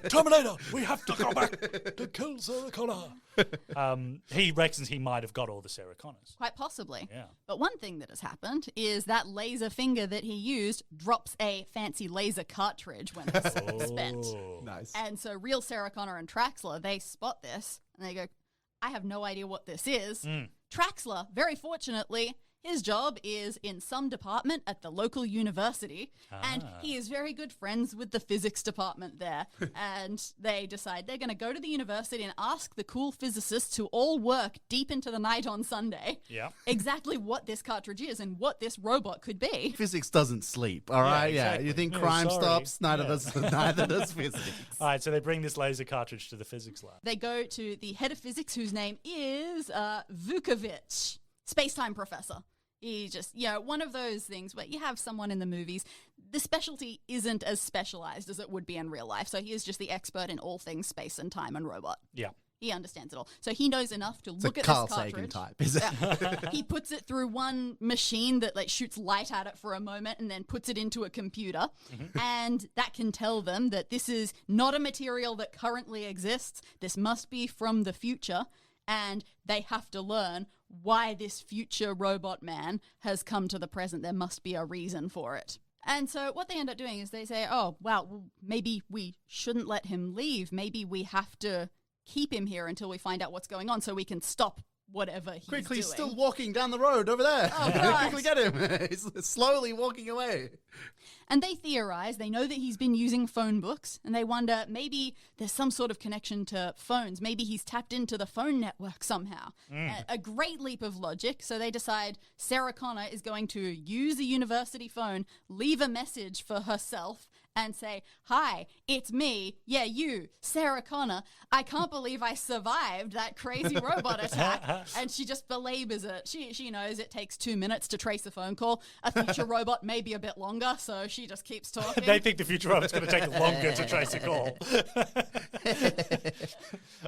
Terminator, we have to go back to kill Sarah Connor. He reckons he might have got all the Sarah Connors. Quite possibly. Yeah. But one thing that has happened is that laser finger that he used drops a fancy laser cartridge when it's spent. Nice. And so real Sarah Connor and Traxler, they spot this and they go, I have no idea what this is. Traxler, very fortunately, his job is in some department at the local university, and he is very good friends with the physics department there. And they decide they're going to go to the university and ask the cool physicists who all work deep into the night on Sunday exactly what this cartridge is and what this robot could be. Physics doesn't sleep, all right? exactly. You think Yeah, crime sorry. stops? Neither does physics. All right, so they bring this laser cartridge to the physics lab. They go to the head of physics, whose name is Vukovic, space-time professor. He just, one of those things where you have someone in the movies, the specialty isn't as specialized as it would be in real life. So he is just the expert in all things space and time and robot. Yeah. He understands it all. So he knows enough to look It's a at Carl this Sagan cartridge. type, is it? He puts it through one machine that shoots light at it for a moment and then puts it into a computer. And that can tell them that this is not a material that currently exists. This must be from the future. And they have to learn why this future robot man has come to the present. There must be a reason for it. And so what they end up doing is they say, oh, wow, well, maybe we shouldn't let him leave. Maybe we have to keep him here until we find out what's going on so we can stop whatever he's Quickly, doing. he's still walking down the road over there. Oh, right. Quickly get him. He's slowly walking away. And they theorize, they know that he's been using phone books, and they wonder maybe there's some sort of connection to phones. Maybe he's tapped into the phone network somehow. A great leap of logic. So they decide Sarah Connor is going to use a university phone, leave a message for herself, and say, hi, it's me. Yeah, you, Sarah Connor. I can't believe I survived that crazy robot attack. And she just belabors it. She knows it takes 2 minutes to trace a phone call. A future robot may be a bit longer, so she just keeps talking. They think the future robot's going to take longer to trace a call.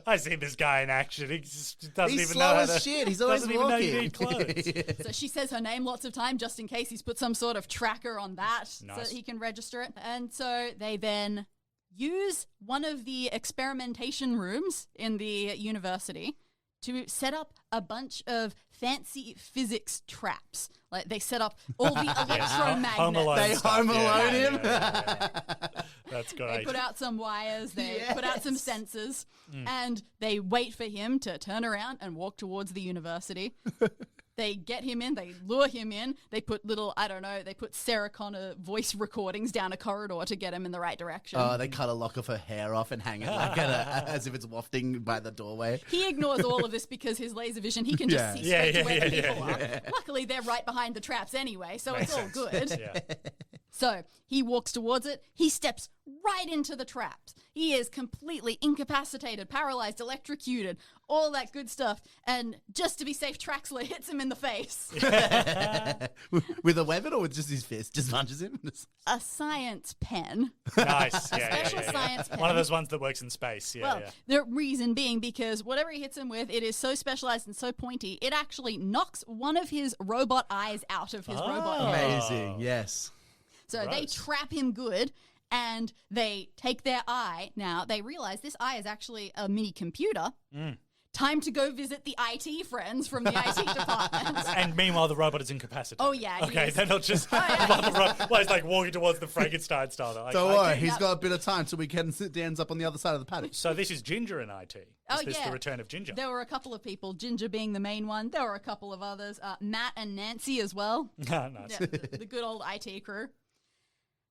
I've seen this guy in action. He just doesn't He's even slow know how as to, shit. He's always doesn't even know you walking. need clothes. So she says her name lots of time just in case he's put some sort of tracker on that so Nice. that he can register it. And so they then use one of the experimentation rooms in the university to set up a bunch of fancy physics traps. Like they set up all the electromagnets. Home Alone They stuff. Home Alone him. Yeah. That's They great. put out some wires, they put out some sensors, and they wait for him to turn around and walk towards the university. They get him in, they lure him in, they put they put Sarah Connor voice recordings down a corridor to get him in the right direction. They cut a lock of her hair off and hang it like as if it's wafting by the doorway. He ignores all of this because his laser vision, he can just see straight to where the people are. Luckily, they're right behind the traps anyway, so it's all good. Yeah. So he walks towards it. He steps right into the traps. He is completely incapacitated, paralyzed, electrocuted, all that good stuff. And just to be safe, Traxler hits him in the face. With a weapon or with just his fist? Just punches him? A science pen. Nice. Special science pen. One of those ones that works in space. Yeah, Well, yeah. the reason being because whatever he hits him with, it is so specialized and so pointy, it actually knocks one of his robot eyes out of his robot head. Amazing, yes. So they Gross. trap him good and they take their eye. Now they realize this eye is actually a mini computer. Time to go visit the IT friends from the IT department. And meanwhile, the robot is incapacitated. Oh, yeah, he Okay, is. they're not just. yeah, Well, he's like walking towards the Frankenstein style. Like, Don't IT. worry, he's Yep. got a bit of time till we can sit ends up on the other side of the paddock. So this is Ginger in IT. Is Oh, this yeah. the return of Ginger? There were a couple of people, Ginger being the main one. There were a couple of others, Matt and Nancy as well. Nice. Yeah, the good old IT crew.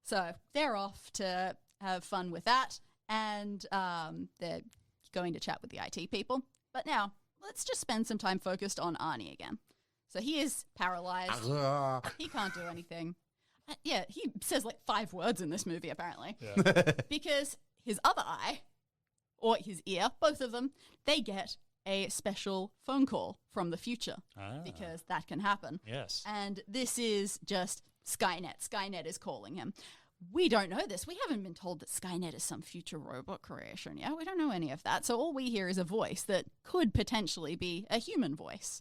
So they're off to have fun with that, and they're going to chat with the IT people. But now, let's just spend some time focused on Arnie again. So he is paralyzed. He can't do anything. Yeah, he says like 5 words in this movie, apparently. Yeah. Because his other eye, or his ear, both of them, they get a special phone call from the future. Because that can happen. Yes. And this is just Skynet. Skynet is calling him. We don't know this. We haven't been told that Skynet is some future robot creation. Yeah, we don't know any of that. So all we hear is a voice that could potentially be a human voice.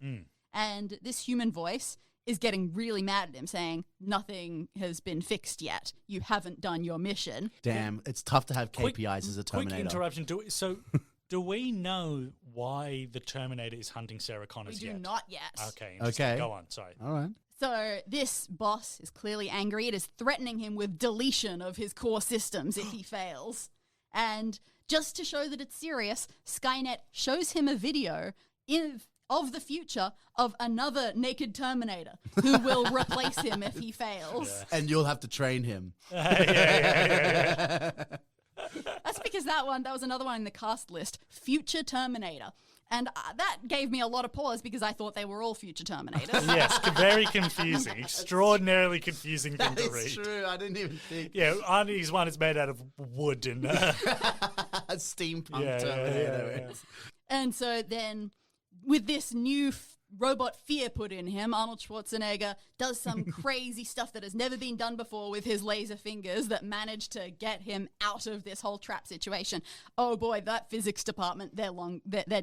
And this human voice is getting really mad at him, saying, nothing has been fixed yet. You haven't done your mission. Damn, it's tough to have KPIs as a Quick Terminator. interruption. Do we know why the Terminator is hunting Sarah We Connors do yet? not yet. Okay. Interesting. Okay. Go on. Sorry. All right. So this boss is clearly angry. It is threatening him with deletion of his core systems if he fails. And just to show that it's serious, Skynet shows him a video of the future of another naked Terminator who will replace him if he fails. And you'll have to train him. Yeah. That's because that was another one in the cast list, Future Terminator. And that gave me a lot of pause because I thought they were all future Terminators. Yes. Very confusing. Extraordinarily confusing thing to read. It's true. I didn't even think. Yeah, Arnie's one is made out of wood and Steampunk yeah, Terminator. yeah. And so then, with this new robot fear put in him, Arnold Schwarzenegger does some crazy stuff that has never been done before with his laser fingers that managed to get him out of this whole trap situation. Oh boy, that physics department, they're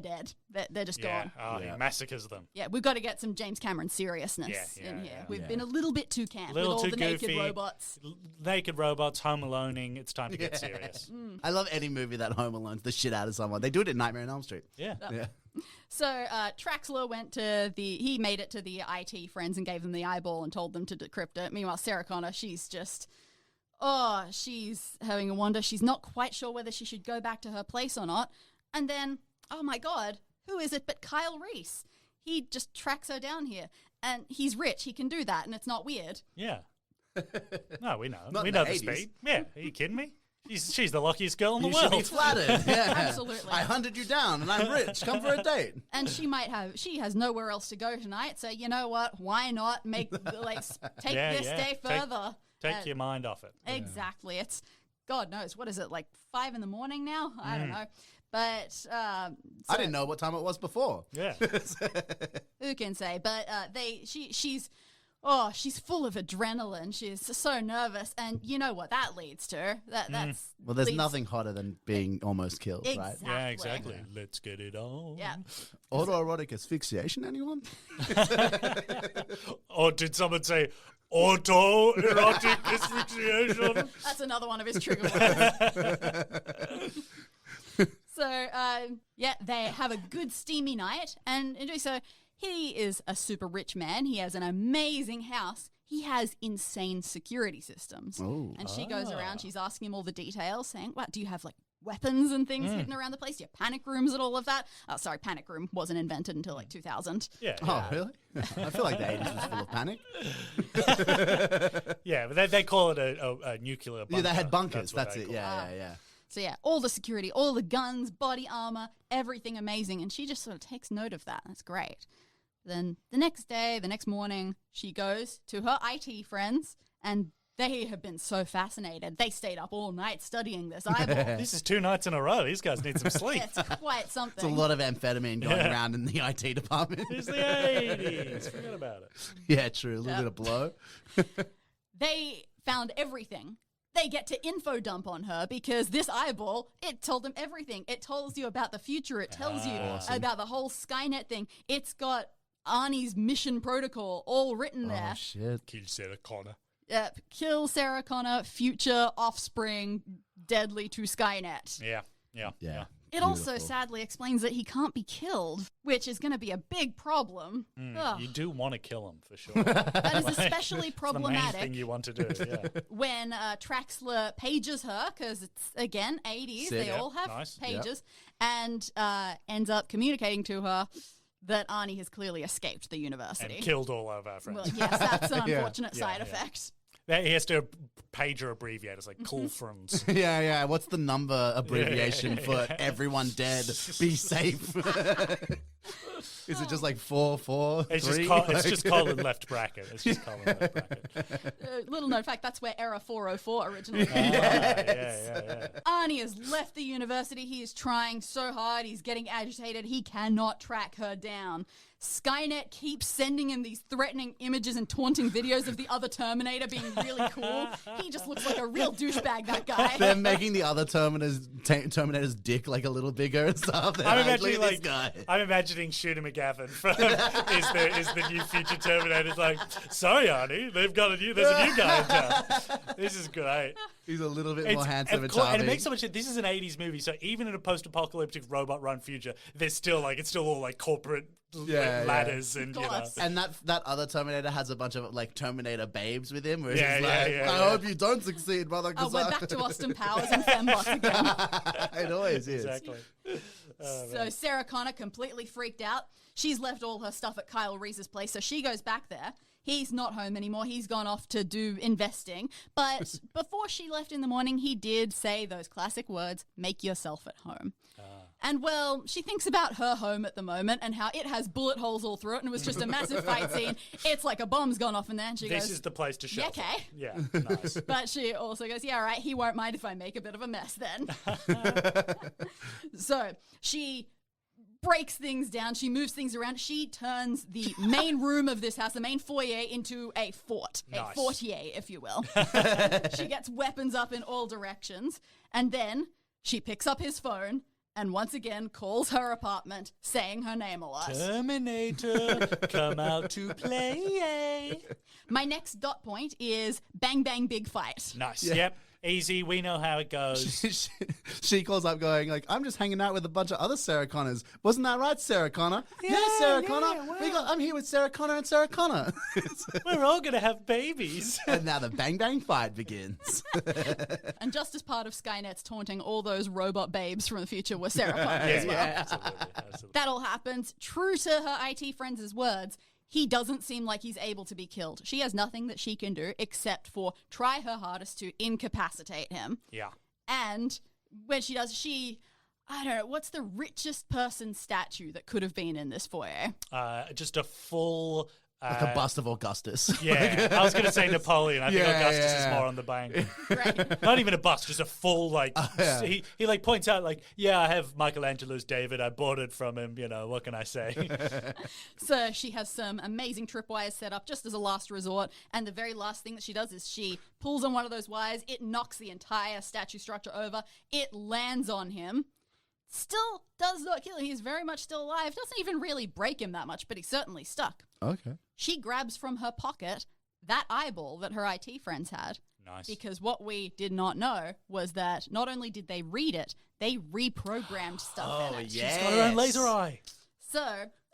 dead. They're just gone. Oh, he massacres them. Yeah, we've got to get some James Cameron seriousness Yeah, in here. yeah. We've been a little bit too camp with Little all too the goofy. naked robots. Naked robots, home aloneing. It's time to get serious. I love any movie that Home Alone's the shit out of someone. They do it in Nightmare on Elm Street. Yeah. Yeah. So Traxler he made it to the IT friends and gave them the eyeball and told them to decrypt it. Meanwhile, Sarah Connor, she's having a wonder. She's not quite sure whether she should go back to her place or not. And then, oh my God, who is it but Kyle Reese? He just tracks her down here. And he's rich. He can do that, and it's not weird. Yeah. No, we know. Not We in know the the 80s. speed. Yeah. Are you kidding me? She's the luckiest girl in the You should be world. flattered. Yeah. Absolutely. I hunted you down and I'm rich. Come for a date. And she has nowhere else to go tonight. So you know what? Why not take Yeah, this yeah. day further? Take your mind off it. Exactly. It's God knows what is it like 5 a.m. now? I don't know. But I didn't know what time it was before. Yeah. who can say? But she's full of adrenaline. She's so nervous, and you know what that leads to? That's Well, there's leads- nothing hotter than being almost killed, right? Exactly. Yeah, exactly. Let's get it on. Yeah. Autoerotic asphyxiation, anyone? Or did someone say autoerotic asphyxiation? That's another one of his trigger words. So, they have a good steamy night, and in doing so, he is a super rich man. He has an amazing house. He has insane security systems. Oh. And she goes around, she's asking him all the details, saying, what, do you have, like, weapons and things hidden around the place? Do you have panic rooms and all of that? Oh, sorry, panic room wasn't invented until, like, 2000. Yeah. Oh, really? I feel like the 80s was full of panic. Yeah, but they call it a nuclear bunker. Yeah, they had bunkers. what That's they it. call Yeah. So yeah, all the security, all the guns, body armor, everything amazing. And she just sort of takes note of that. That's great. Then the next morning, she goes to her IT friends and They have been so fascinated. They stayed up all night studying this eyeball. This is 2 nights in a row. These guys need some sleep. It's quite something. It's a lot of amphetamine going around in the IT department. It's the 80s. Forget about it. Yeah, true. A little bit of blow. They found everything. They get to info dump on her because this eyeball, it told them everything. It tells you about the future. It tells you about the whole Skynet thing. It's got Arnie's mission protocol all written there. Oh, shit. Kill Sarah Connor. Kill Sarah Connor, future offspring, deadly to Skynet. Yeah. It also Beautiful. sadly explains that he can't be killed, which is going to be a big problem. Ugh. You do want to kill him, for sure. That is especially It's the problematic main thing you want to do, yeah. when Traxler pages her, because it's, again, 80s. Sick. They Yep, all have nice. pages, and ends up communicating to her that Arnie has clearly escaped the university. And killed all of our friends. Well, yes, that's an Yeah. unfortunate Yeah, side yeah. effect. He has to pager abbreviate. It's like cool friends. Yeah. What's the number abbreviation for everyone dead? Be safe. Is it just like 443? It's just colon left bracket. It's just colon left bracket. Little known fact, that's where error 404 originally came from. Yeah. Arnie has left the university. He is trying so hard. He's getting agitated. He cannot track her down. Skynet keeps sending him these threatening images and taunting videos of the other Terminator being really cool. He just looks like a real douchebag, that guy. They're making the other Terminator's dick like a little bigger and stuff. They're I'm like, "Look imagining at this guy." I'm imagining Shooter McGavin from is the new future Terminator. It's like, sorry, Arnie, there's a new guy in town. This is great. He's a little bit more handsome and and charming. it makes so much sense. This is an 80s movie, so even in a post-apocalyptic robot run future, there's still it's still all like corporate ladders and Of course. And that other Terminator has a bunch of like Terminator babes with him. Where Yeah, he's yeah, like, yeah, I yeah. hope you don't succeed, brother. Oh, 'cause we're back to Austin Powers and Fembot again. It always is. Exactly. So Sarah Connor completely freaked out. She's left all her stuff at Kyle Reese's place, so she goes back there. He's not home anymore. He's gone off to do investing. But before she left in the morning, he did say those classic words, make yourself at home. And, well, she thinks about her home at the moment and how it has bullet holes all through it and it was just a massive fight scene. It's like a bomb's gone off in there. And she This goes, is the place to shelter. okay. Yeah, nice. But she also goes, yeah, all right, he won't mind if I make a bit of a mess then. So she breaks things down. She moves things around. She turns the main room of this house, the main foyer, into a fort. Nice. A fortier, if you will. She gets weapons up in all directions. And then she picks up his phone and once again calls her apartment, saying her name a lot. Terminator, come out to play. My next dot point is bang, bang, big fight. Nice. Yeah. Yep. Easy. We know how it goes. She calls up going like, I'm just hanging out with a bunch of other Sarah Connors. Wasn't that right, Sarah Connor? Yeah, Sarah Connor. wow. I'm here with Sarah Connor and Sarah Connor. We're all going to have babies. And now the bang bang fight begins. And just as part of Skynet's taunting, all those robot babes from the future were Sarah Connor as well. Absolutely. That all happens. True to her IT friends' words, he doesn't seem like he's able to be killed. She has nothing that she can do except for try her hardest to incapacitate him. Yeah. And when she does, I don't know, what's the richest person statue that could have been in this foyer? Just a full... Like a bust of Augustus. Yeah, I was going to say Napoleon. I think Yeah, Augustus yeah. is more on the bank. Right. Not even a bust, just a full yeah. he like points out like, yeah, I have Michelangelo's David. I bought it from him. What can I say? So she has some amazing tripwires set up just as a last resort. And the very last thing that she does is she pulls on one of those wires. It knocks the entire statue structure over. It lands on him. Still does not kill him. He's very much still alive. Doesn't even really break him that much, but he's certainly stuck. Okay. She grabs from her pocket that eyeball that her IT friends had. Nice. Because what we did not know was that not only did they read it, they reprogrammed stuff in it. yeah. She's got her own laser eye. So,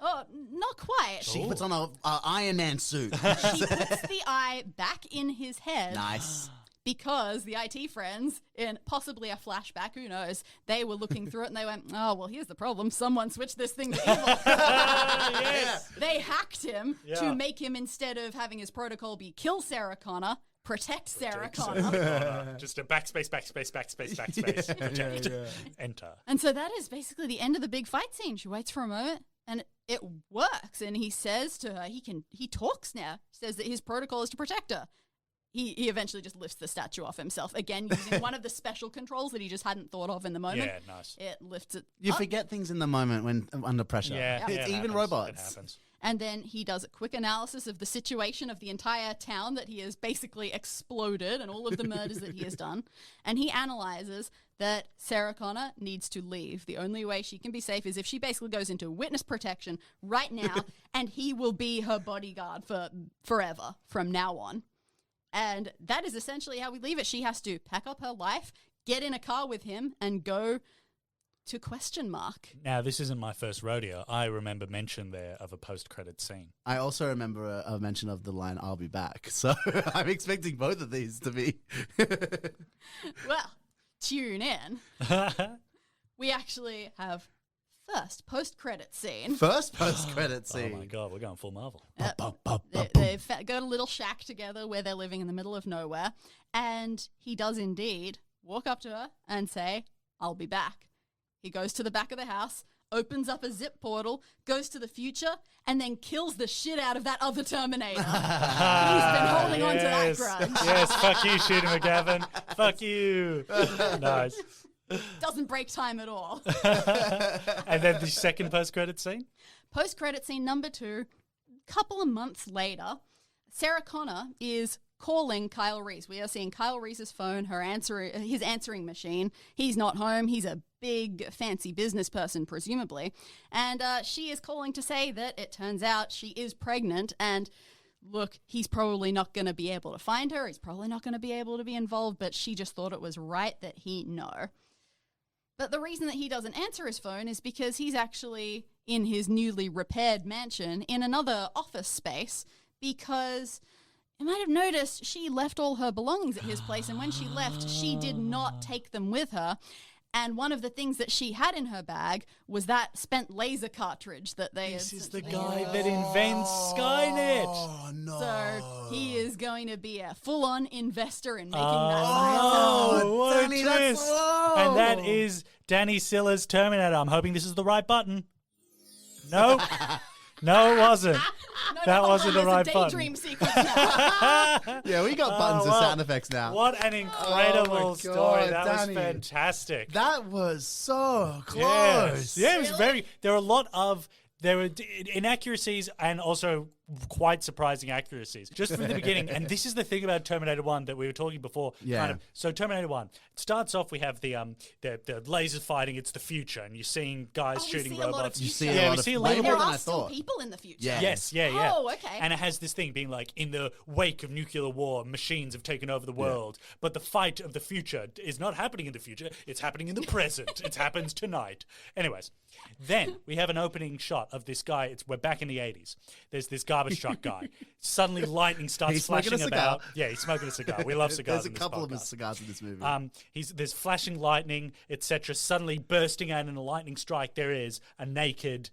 not quite. She puts on a Iron Man suit. She puts the eye back in his head. Nice. Because the IT friends, in possibly a flashback, who knows, they were looking through it and they went, oh, well, here's the problem. Someone switched this thing to evil. Yes. They hacked him Yeah. to make him, instead of having his protocol be kill Sarah Connor, protect Sarah Connor. Just a backspace. Protect. Enter. And so that is basically the end of the big fight scene. She waits for a moment and it works. And he says to her, he talks now. He says that his protocol is to protect her. he eventually just lifts the statue off himself. Again, using one of the special controls that he just hadn't thought of in the moment. Yeah, nice. It lifts it You up. forget things in the moment when under pressure. Yeah, It's it even happens. robots. It happens. And then he does a quick analysis of the situation of the entire town that he has basically exploded and all of the murders that he has done. And he analyzes that Sarah Connor needs to leave. The only way she can be safe is if she basically goes into witness protection right now, and he will be her bodyguard for forever from now on. And that is essentially how we leave it. She has to pack up her life, get in a car with him, and go to question mark. Now, this isn't my first rodeo. I remember mention there of a post-credit scene. I also remember a mention of the line, I'll be back. So I'm expecting both of these to be. Well, tune in. We actually have first post-credit scene. First post-credit Oh scene. my God, we're going full Marvel. They've got a little shack together where they're living in the middle of nowhere. And he does indeed walk up to her and say, I'll be back. He goes to the back of the house, opens up a zip portal, goes to the future, and then kills the shit out of that other Terminator. He's been holding on to that grudge. Yes, fuck you, Shooter McGavin. Fuck you. Nice. Doesn't break time at all. And then the second post-credit scene? Post-credit scene number 2, couple of months later, Sarah Connor is calling Kyle Reese. We are seeing Kyle Reese's phone, his answering machine. He's not home. He's a big, fancy business person, presumably. And she is calling to say that it turns out she is pregnant. And look, he's probably not going to be able to find her. He's probably not going to be able to be involved. But she just thought it was right that he know. But the reason that he doesn't answer his phone is because he's actually in his newly repaired mansion in another office space, because you might have noticed she left all her belongings at his place, and when she left, she did not take them with her. And one of the things that she had in her bag was that spent laser cartridge that they This had. is the guy that invents Skynet. Oh, no. So he is going to be a full-on investor in making that. Oh, what Danny, a that's- twist. whoa. And that is Danny Silla's Terminator. I'm hoping this is the right button. No. No, it wasn't. No, That hold wasn't on, the right there's a button. daydream sequence now. Yeah, we got buttons and well, sound effects now. What an incredible Oh my story. God, That Danny. was fantastic. That was so close. Yes. Yeah, it was very. There were a lot of inaccuracies and also quite surprising accuracies just from the beginning. And this is the thing about Terminator 1 that we were talking before. Yeah. Kind of. So Terminator 1 it starts off. We have the lasers fighting. It's the future, and you're seeing guys Oh, we shooting see a lot of robots. You see future. a Yeah, lot we of see a way little more There than are I still thought. people in the future. Yeah. Yes, yeah. Oh, okay. And it has this thing being like, in the wake of nuclear war, machines have taken over the world, but the fight of the future is not happening in the future, it's happening in the present. It happens tonight. Anyways, then we have an opening shot of this guy. We're back in the 80s. There's this garbage truck guy. Suddenly lightning starts He's smoking flashing a cigar. about. Yeah, he's smoking a cigar. We love cigars. There's a in this couple of podcast. cigars in this movie. There's flashing lightning, etc. Suddenly bursting out in a lightning strike, there is a naked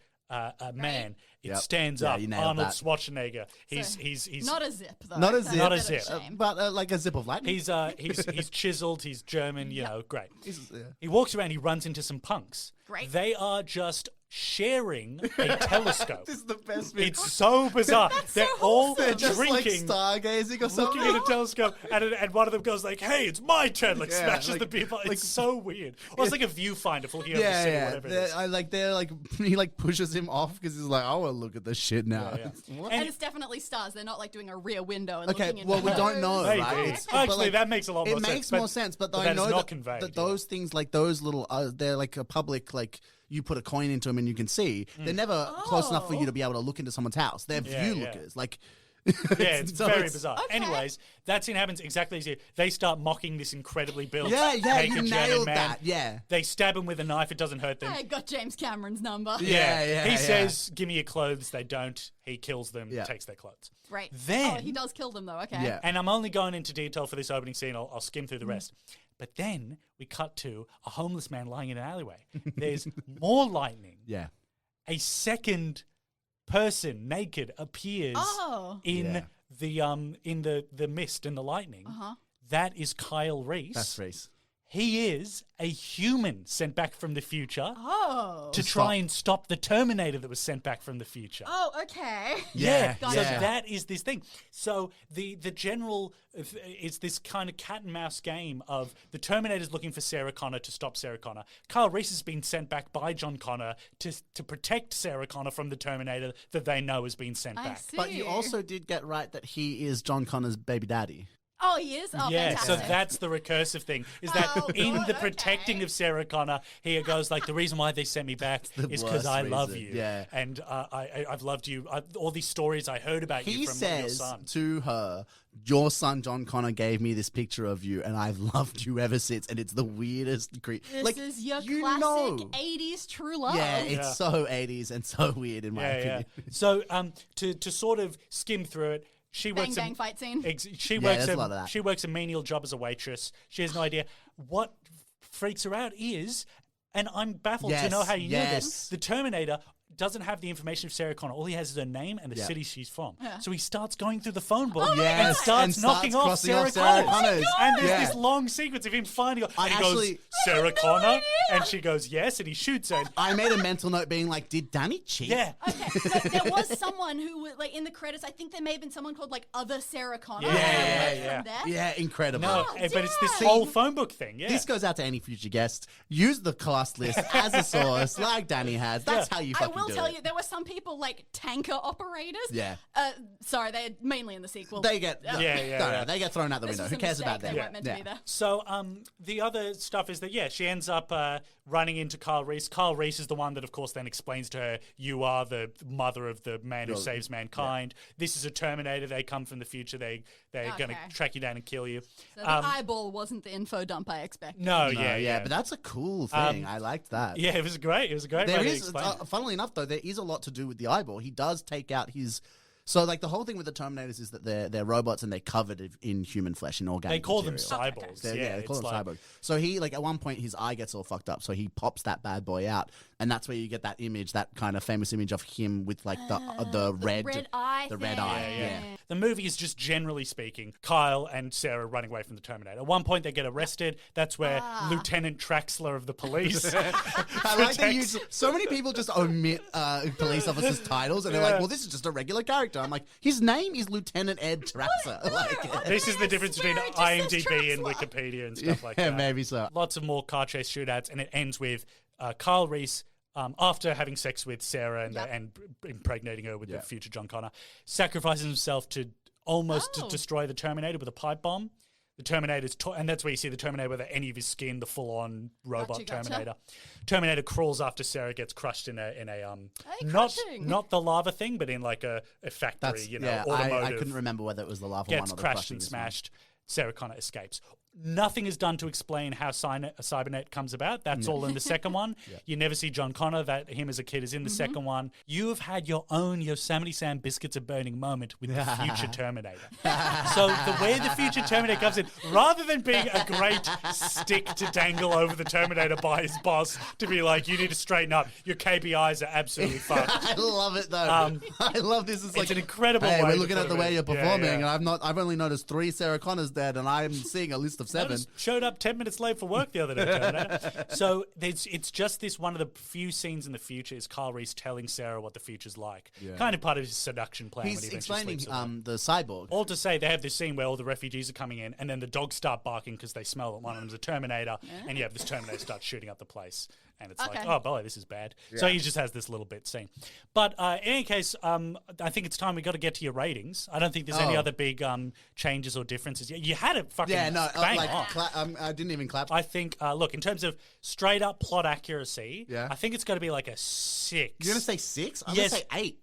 man. It Yep. stands Yeah, up. you nailed Arnold that. Schwarzenegger. He's Not a zip, though. Not a That's zip. Not a bit of zip. shame. but like a zip of lightning. he's chiseled. He's German. You know, great. Yeah. He walks around. He runs into some punks. Great. They are just sharing a telescope. This is the best bit. It's so bizarre. They're so all They're just drinking. like stargazing or something. Looking at a telescope, and one of them goes like, "Hey, it's my turn!" Like Yeah, smashes like- the people. It's like- so weird. Or it's like a viewfinder for looking over the Yeah, city, yeah. whatever it is. They're like he like pushes him off because he's like, I want to look at this shit now. Yeah, What? And it's definitely stars. They're not like doing a rear window and Okay, looking into well, we don't those. know, Hey, right? dude. It's- Actually, but, like, that makes a lot more it sense. makes more sense, but I that is know not that, conveyed, that those things, like those little, they're like a public, like you put a coin into them and you can see. They're never close enough for you to be able to look into someone's house. They're Yeah, view yeah. lookers. Like, Yeah, it's so very bizarre. Okay. Anyways, that scene happens exactly as you. They start mocking this incredibly built, Yeah, yeah, naked you German nailed man. that. Yeah. They stab him with a knife. It doesn't hurt them. I got James Cameron's number. Yeah. He says, "Give me your clothes." They don't. He kills them. Yeah. Takes their clothes. Right. Then- Oh, he does kill them, though. Okay. Yeah. And I'm only going into detail for this opening scene. I'll skim through the rest. But then we cut to a homeless man lying in an alleyway. There's more lightning. Yeah. A second person naked appears Oh. in the mist and the lightning. Uh-huh. That is Kyle Reese. That's Reese. He is a human sent back from the future to Stop. try and stop the Terminator that was sent back from the future. Oh, okay. Yeah, Yeah, so yeah. that is this thing. So the general is this kind of cat and mouse game of the Terminator's looking for Sarah Connor to stop Sarah Connor. Kyle Reese has been sent back by John Connor to protect Sarah Connor from the Terminator that they know has been sent I back. see. But you also did get right that he is John Connor's baby daddy. Oh, he is? Oh, Yeah, so fantastic. that's the recursive thing, is that Oh, in good, the protecting okay. of Sarah Connor, he goes like, the reason why they sent me back the is because worst I love reason, you. yeah. And I've loved you. All these stories I heard about He you from your says son. to her, your son John Connor gave me this picture of you, and I've loved you ever since. And it's the weirdest. This is your you classic know. 80s true love. Yeah, it's Yeah. so 80s and so weird in my opinion. So to sort of skim through it, she Bang, works bang, fight scene. She Yeah, works there's a lot of that. she works a menial job as a waitress. She has no idea. What freaks her out is, and I'm baffled to know Yes, how you know yes. this. The Terminator doesn't have the information of Sarah Connor. All he has is her name and the Yeah. city she's from. Yeah. So he starts going through the phone book Oh my and Yes, starts and knocking off crossing Sarah, off Sarah Connor. Connors. And there's Yeah. this long sequence of him finding her. I And he actually- goes, Sarah Connor? And she goes, yes. And he shoots her. I made a mental note being like, did Dani cheat? Yeah. Okay, so there was someone who was like in the credits. I think there may have been someone called like Other Sarah Connor. Yeah, and I yeah, read yeah. from there. Yeah, incredible. No, Oh, but it's this damn. whole phone book thing. Yeah. This goes out to any future guest. Use the cast list as a source, like Dani has. That's how you I fucking will do tell it. you, there were some people like tanker operators. Yeah. Sorry, they're mainly in the sequel. They get Yeah. they get thrown out the This window. was Who a cares mistake. about them? They weren't meant to be there. So the other stuff is that, she ends up running into Kyle Reese. Kyle Reese is the one that, of course, then explains to her, you are the mother of the man who saves mankind. This is a Terminator. They come from the future. They're going Okay. to track you down and kill you. So the eyeball wasn't the info dump I expected. No, Yeah, but that's a cool thing. I liked that. Yeah, it was great. It was a great There way to is, explain it. funnily enough, though, there is a lot to do with the eyeball. He does take out his. So, like, the whole thing with the Terminators is that they're robots and they're covered in human flesh and organic They call material. them cyborgs. They call it's them like- cyborgs. So he, like, at one point, his eye gets all fucked up. So he pops that bad boy out, and that's where you get that image, that kind of famous image of him with like the red eye. the red thing. eye. Yeah. The movie is just generally speaking, Kyle and Sarah running away from the Terminator. At one point, they get arrested. That's where Lieutenant Traxler of the police. I like that you. So many people just omit police officers' titles, and they're like, "Well, this is just a regular character." I'm like, his name is Lieutenant Ed Traxler. Like, This is the difference between swear it just says IMDb and Traxler. Wikipedia and stuff like yeah, that. maybe so. Lots of more car chase shootouts, and it ends with Kyle Reese, after having sex with Sarah and impregnating her with the future John Connor, sacrifices himself to almost to destroy the Terminator with a pipe bomb. The Terminator's, and that's where you see the Terminator without any of his skin, the full-on robot Gotcha. Terminator. Terminator crawls after Sarah gets crushed in a crushing. not the lava thing, but in like a factory, That's automotive. I couldn't remember whether it was the lava one Gets or the crashed crushing and this one. smashed. Sarah Connor escapes. Nothing is done to explain how Cybernet comes about. That's all in the second one. You never see John Connor. That him as a kid is in the second one. You have had your own Yosemite Sam biscuits of burning moment with the future Terminator. So the way the future Terminator comes in, rather than being a great stick to dangle over the Terminator by his boss to be like, you need to straighten up. Your KPIs are absolutely fucked. I love it though. I love this. It's like an incredible Hey, way we're to looking put at the it way in. you're Yeah, performing, yeah. and I've only noticed 3 Sarah Connors dead, and I'm seeing a list of 7. Just showed up 10 minutes late for work the other day, Terminator. So it's just this one of the few scenes in the future is Kyle Reese telling Sarah what the future's like. Kind of part of his seduction plan. when He's he eventually explaining sleeps with her. the cyborg. All to say, they have this scene where all the refugees are coming in, and then the dogs start barking because they smell that one of them's a Terminator, and you have this Terminator start shooting up the place. And it's like, Okay. oh boy, this is bad. So he just has this little bit scene. But in any case, I think it's time we got to get to your ratings. I don't think there's any Oh. other big changes or differences. You had it fucking Yeah, no, bang like on. I didn't even clap. I think, look, in terms of straight up plot accuracy, Yeah. I think it's got to be like a 6. You're gonna say 6? I'm Yes. gonna say 8.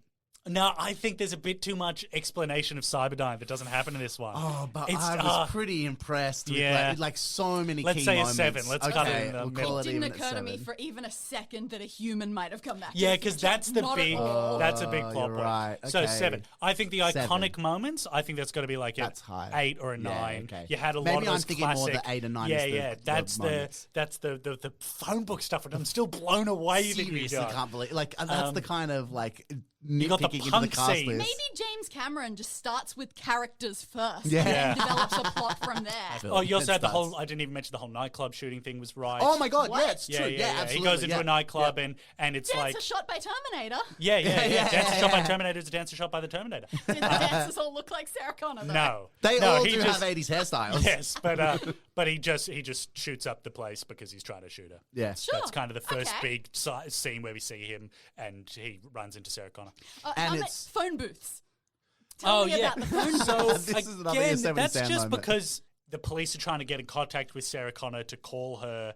No, I think there's a bit too much explanation of Cyberdyne that doesn't happen in this one. Oh, but It's, I was pretty impressed with yeah. like so many Let's key say a moments. 7. Let's cut it Okay, in the we'll middle. call It it didn't even at occur to me 7. for even a second that a human might have come back. to Yeah, the because future. that's the Not at big all. that's a big Oh, plot you're point. right. So Okay. 7. I think the 7. iconic moments, I think that's got to be like That's high. 8 or a Yeah, 9. okay. You had a Maybe lot of I'm those thinking more classic. the 8 and 9 Yeah, is the- yeah. the That's moments. the phone book stuff, and I'm still blown away that you Seriously, got. can't believe that's the kind of like got the nitpicking into punk the cast scene. list. Maybe James Cameron just starts with characters first Yeah. and Yeah. then develops a plot from there. Oh, you also had the That's whole. I didn't even mention the whole nightclub shooting thing was right. Oh my god, What? yeah, it's true. Yeah, absolutely. He goes into yeah. a nightclub Yeah. and it's Dancer like. shot by Terminator. Yeah. Dancer shot by yeah. Terminator is a dancer shot by the Terminator. Did the dancers all look like Sarah Connor, though? No. They no, all he do just, have 80s hairstyles. Yes, but he just shoots up the place because he's trying to shoot her. Yeah. Sure. That's kind of the first Okay. big scene where we see him and he runs into Sarah Connor. And it's it's- phone booths. Tell me about the phone booths. So This is another again, Yosemite that's Sam just moment. because the police are trying to get in contact with Sarah Connor to call her.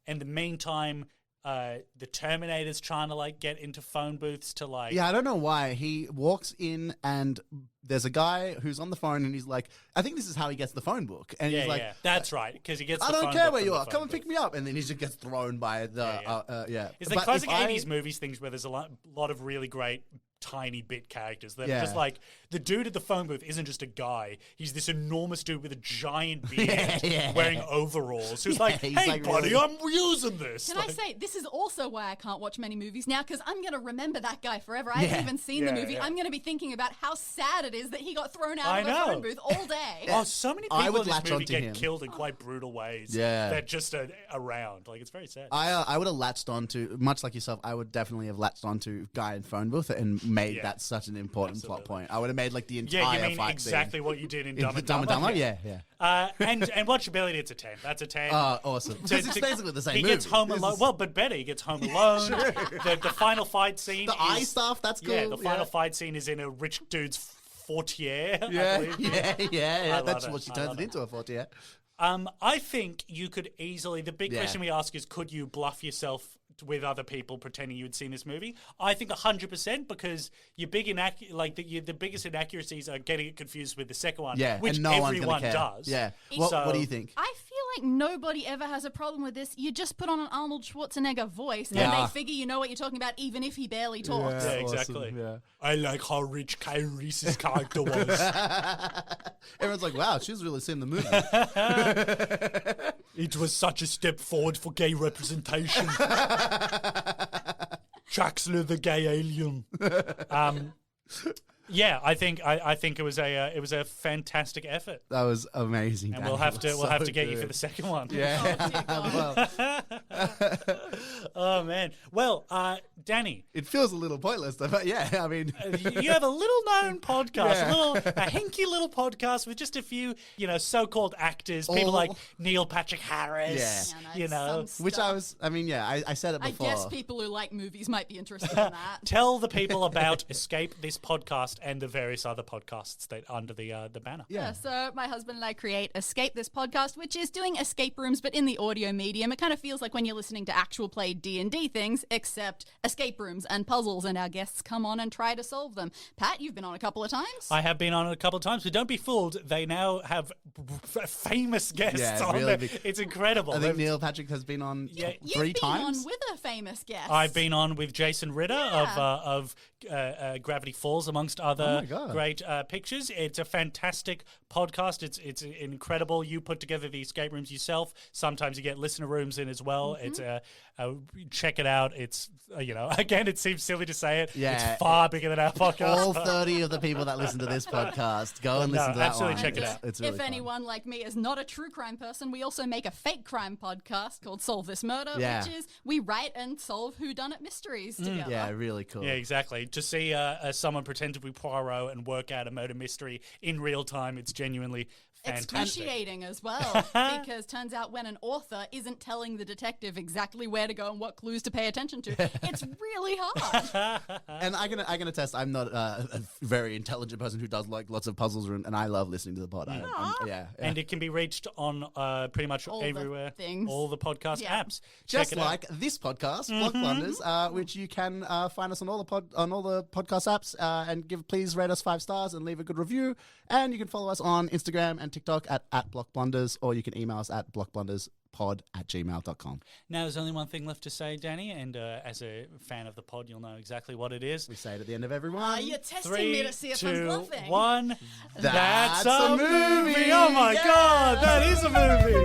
In the meantime, the Terminator's trying to like get into phone booths to like. Yeah, I don't know why. He walks in and there's a guy who's on the phone and he's like, I think this is how he gets the phone book. And he's like, That's right, because he gets. I the don't phone care book where from you the are. phone Come and booth. pick me up. And then he just gets thrown by the, yeah. It's the But classic if I- 80s movies things where there's a lot of really great tiny bit characters. They're Yeah. just like, the dude at the phone booth isn't just a guy. He's this enormous dude with a giant beard Yeah. wearing overalls who's like, he's hey, like buddy, really- I'm using this. Can I Like, say, this is also why I can't watch many movies now, because I'm going to remember that guy forever. I haven't even seen the Yeah, movie. yeah. I'm going to be thinking about how sad it is that he got thrown out I of a know. phone booth all day. Oh, so many I people would in this latch movie onto get him. killed in quite brutal ways. Yeah. That just are around. Like, it's very sad. I would have latched onto, much like yourself, I would definitely have latched onto guy in phone booth and made Yeah. that such an important plot Absolutely. point. I would have made like the entire Yeah, you mean fight exactly what you did in scene. Dumb and Dumb and Dumber? Dumber? Yeah. And watchability, it's a 10. That's a 10. Awesome. Because it's basically the same He movie. gets home This alone. is- Well, but better, he gets home alone. The final fight scene. The eye is- stuff, that's cool. Yeah, the final fight scene is in a rich dude's fortier. I Yeah, believe. yeah. love That's it. what she I turns love it it. into, a 40, yeah. I think you could easily. The big Yeah. question we ask is, could you bluff yourself with other people pretending you'd seen this movie? I think 100% because your big the biggest inaccuracies are getting it confused with the second one. Yeah, which and no one's everyone gonna care. does. Yeah. So- What do you think? I feel like nobody ever has a problem with this. You just put on an Arnold Schwarzenegger voice, Yeah. and they figure you know what you're talking about, even if he barely talks. Yeah, Awesome, exactly. yeah. I like how rich Kyle Reese's character was. Everyone's like, wow, she's really seen the movie. It was such a step forward for gay representation. Traxler the gay alien. Yeah, I think it was a fantastic effort, That was amazing. and Danny. we'll have It to was we'll have so to get you good. for the second one. Yeah. Oh, dear God. Well, Oh man. Well, Danny, it feels a little pointless, though, but yeah, I mean, you have a little known podcast, Yeah. a hinky little podcast with just a few, so-called actors, people All- like Neil Patrick Harris. Yeah. Yeah, no, You know, some which stuff. I said it I before. guess people who like movies might be interested in that. tell the people about Escape, this podcast, and the various other podcasts that under the banner. Yeah. So my husband and I create Escape, this podcast, which is doing escape rooms, but in the audio medium. It kind of feels like when you're listening to actual play D&D things, except escape rooms and puzzles, and our guests come on and try to solve them. Pat, you've been on a couple of times. I have been on it a couple of times, but don't be fooled. They now have famous guests Yeah, on really there. big. It's incredible. I think They've- Neil Patrick has been on Yeah, You've 3 been times. on with a famous guest. I've been on with Jason Ritter Yeah. of Gravity Falls, amongst other Oh my God. great pictures. It's a fantastic podcast. It's incredible. You put together the escape rooms yourself. Sometimes you get listener rooms in as well. Mm-hmm. It's check it out. It's again, it seems silly to say it. Yeah. It's far bigger than our podcast. All 30 of the people that listen to this podcast, go and No, listen to that absolutely one. check it It's- out. It's really if fun. anyone like me is not a true crime person, we also make a fake crime podcast called Solve This Murder, Yeah. which is we write and solve whodunit mysteries together. Yeah, really cool. Yeah, exactly. To see someone pretend to be Poirot and work out a murder mystery in real time, it's genuinely fantastic. Excruciating as well, because turns out when an author isn't telling the detective exactly where to go and what clues to pay attention to, it's really hard. And I'm gonna test. I'm not a very intelligent person who does like lots of puzzles, and I love listening to the pod. Yeah. And it can be reached on pretty much All the everywhere. things. All the podcast Yeah. apps. Just Check it out. like this podcast, Block Blunders, which you can find us on all the podcast apps, and please rate us 5 stars and leave a good review. And you can follow us on Instagram and TikTok at blockblunders, or you can email us at blockblunderspod@gmail.com. Now, there's only one thing left to say, Danny, and as a fan of the pod, you'll know exactly what it is. We say it at the end of every one. You're testing 3, me to see if 2, I'm bluffing. 1. That's a movie! Oh my Yeah! God, that is a movie!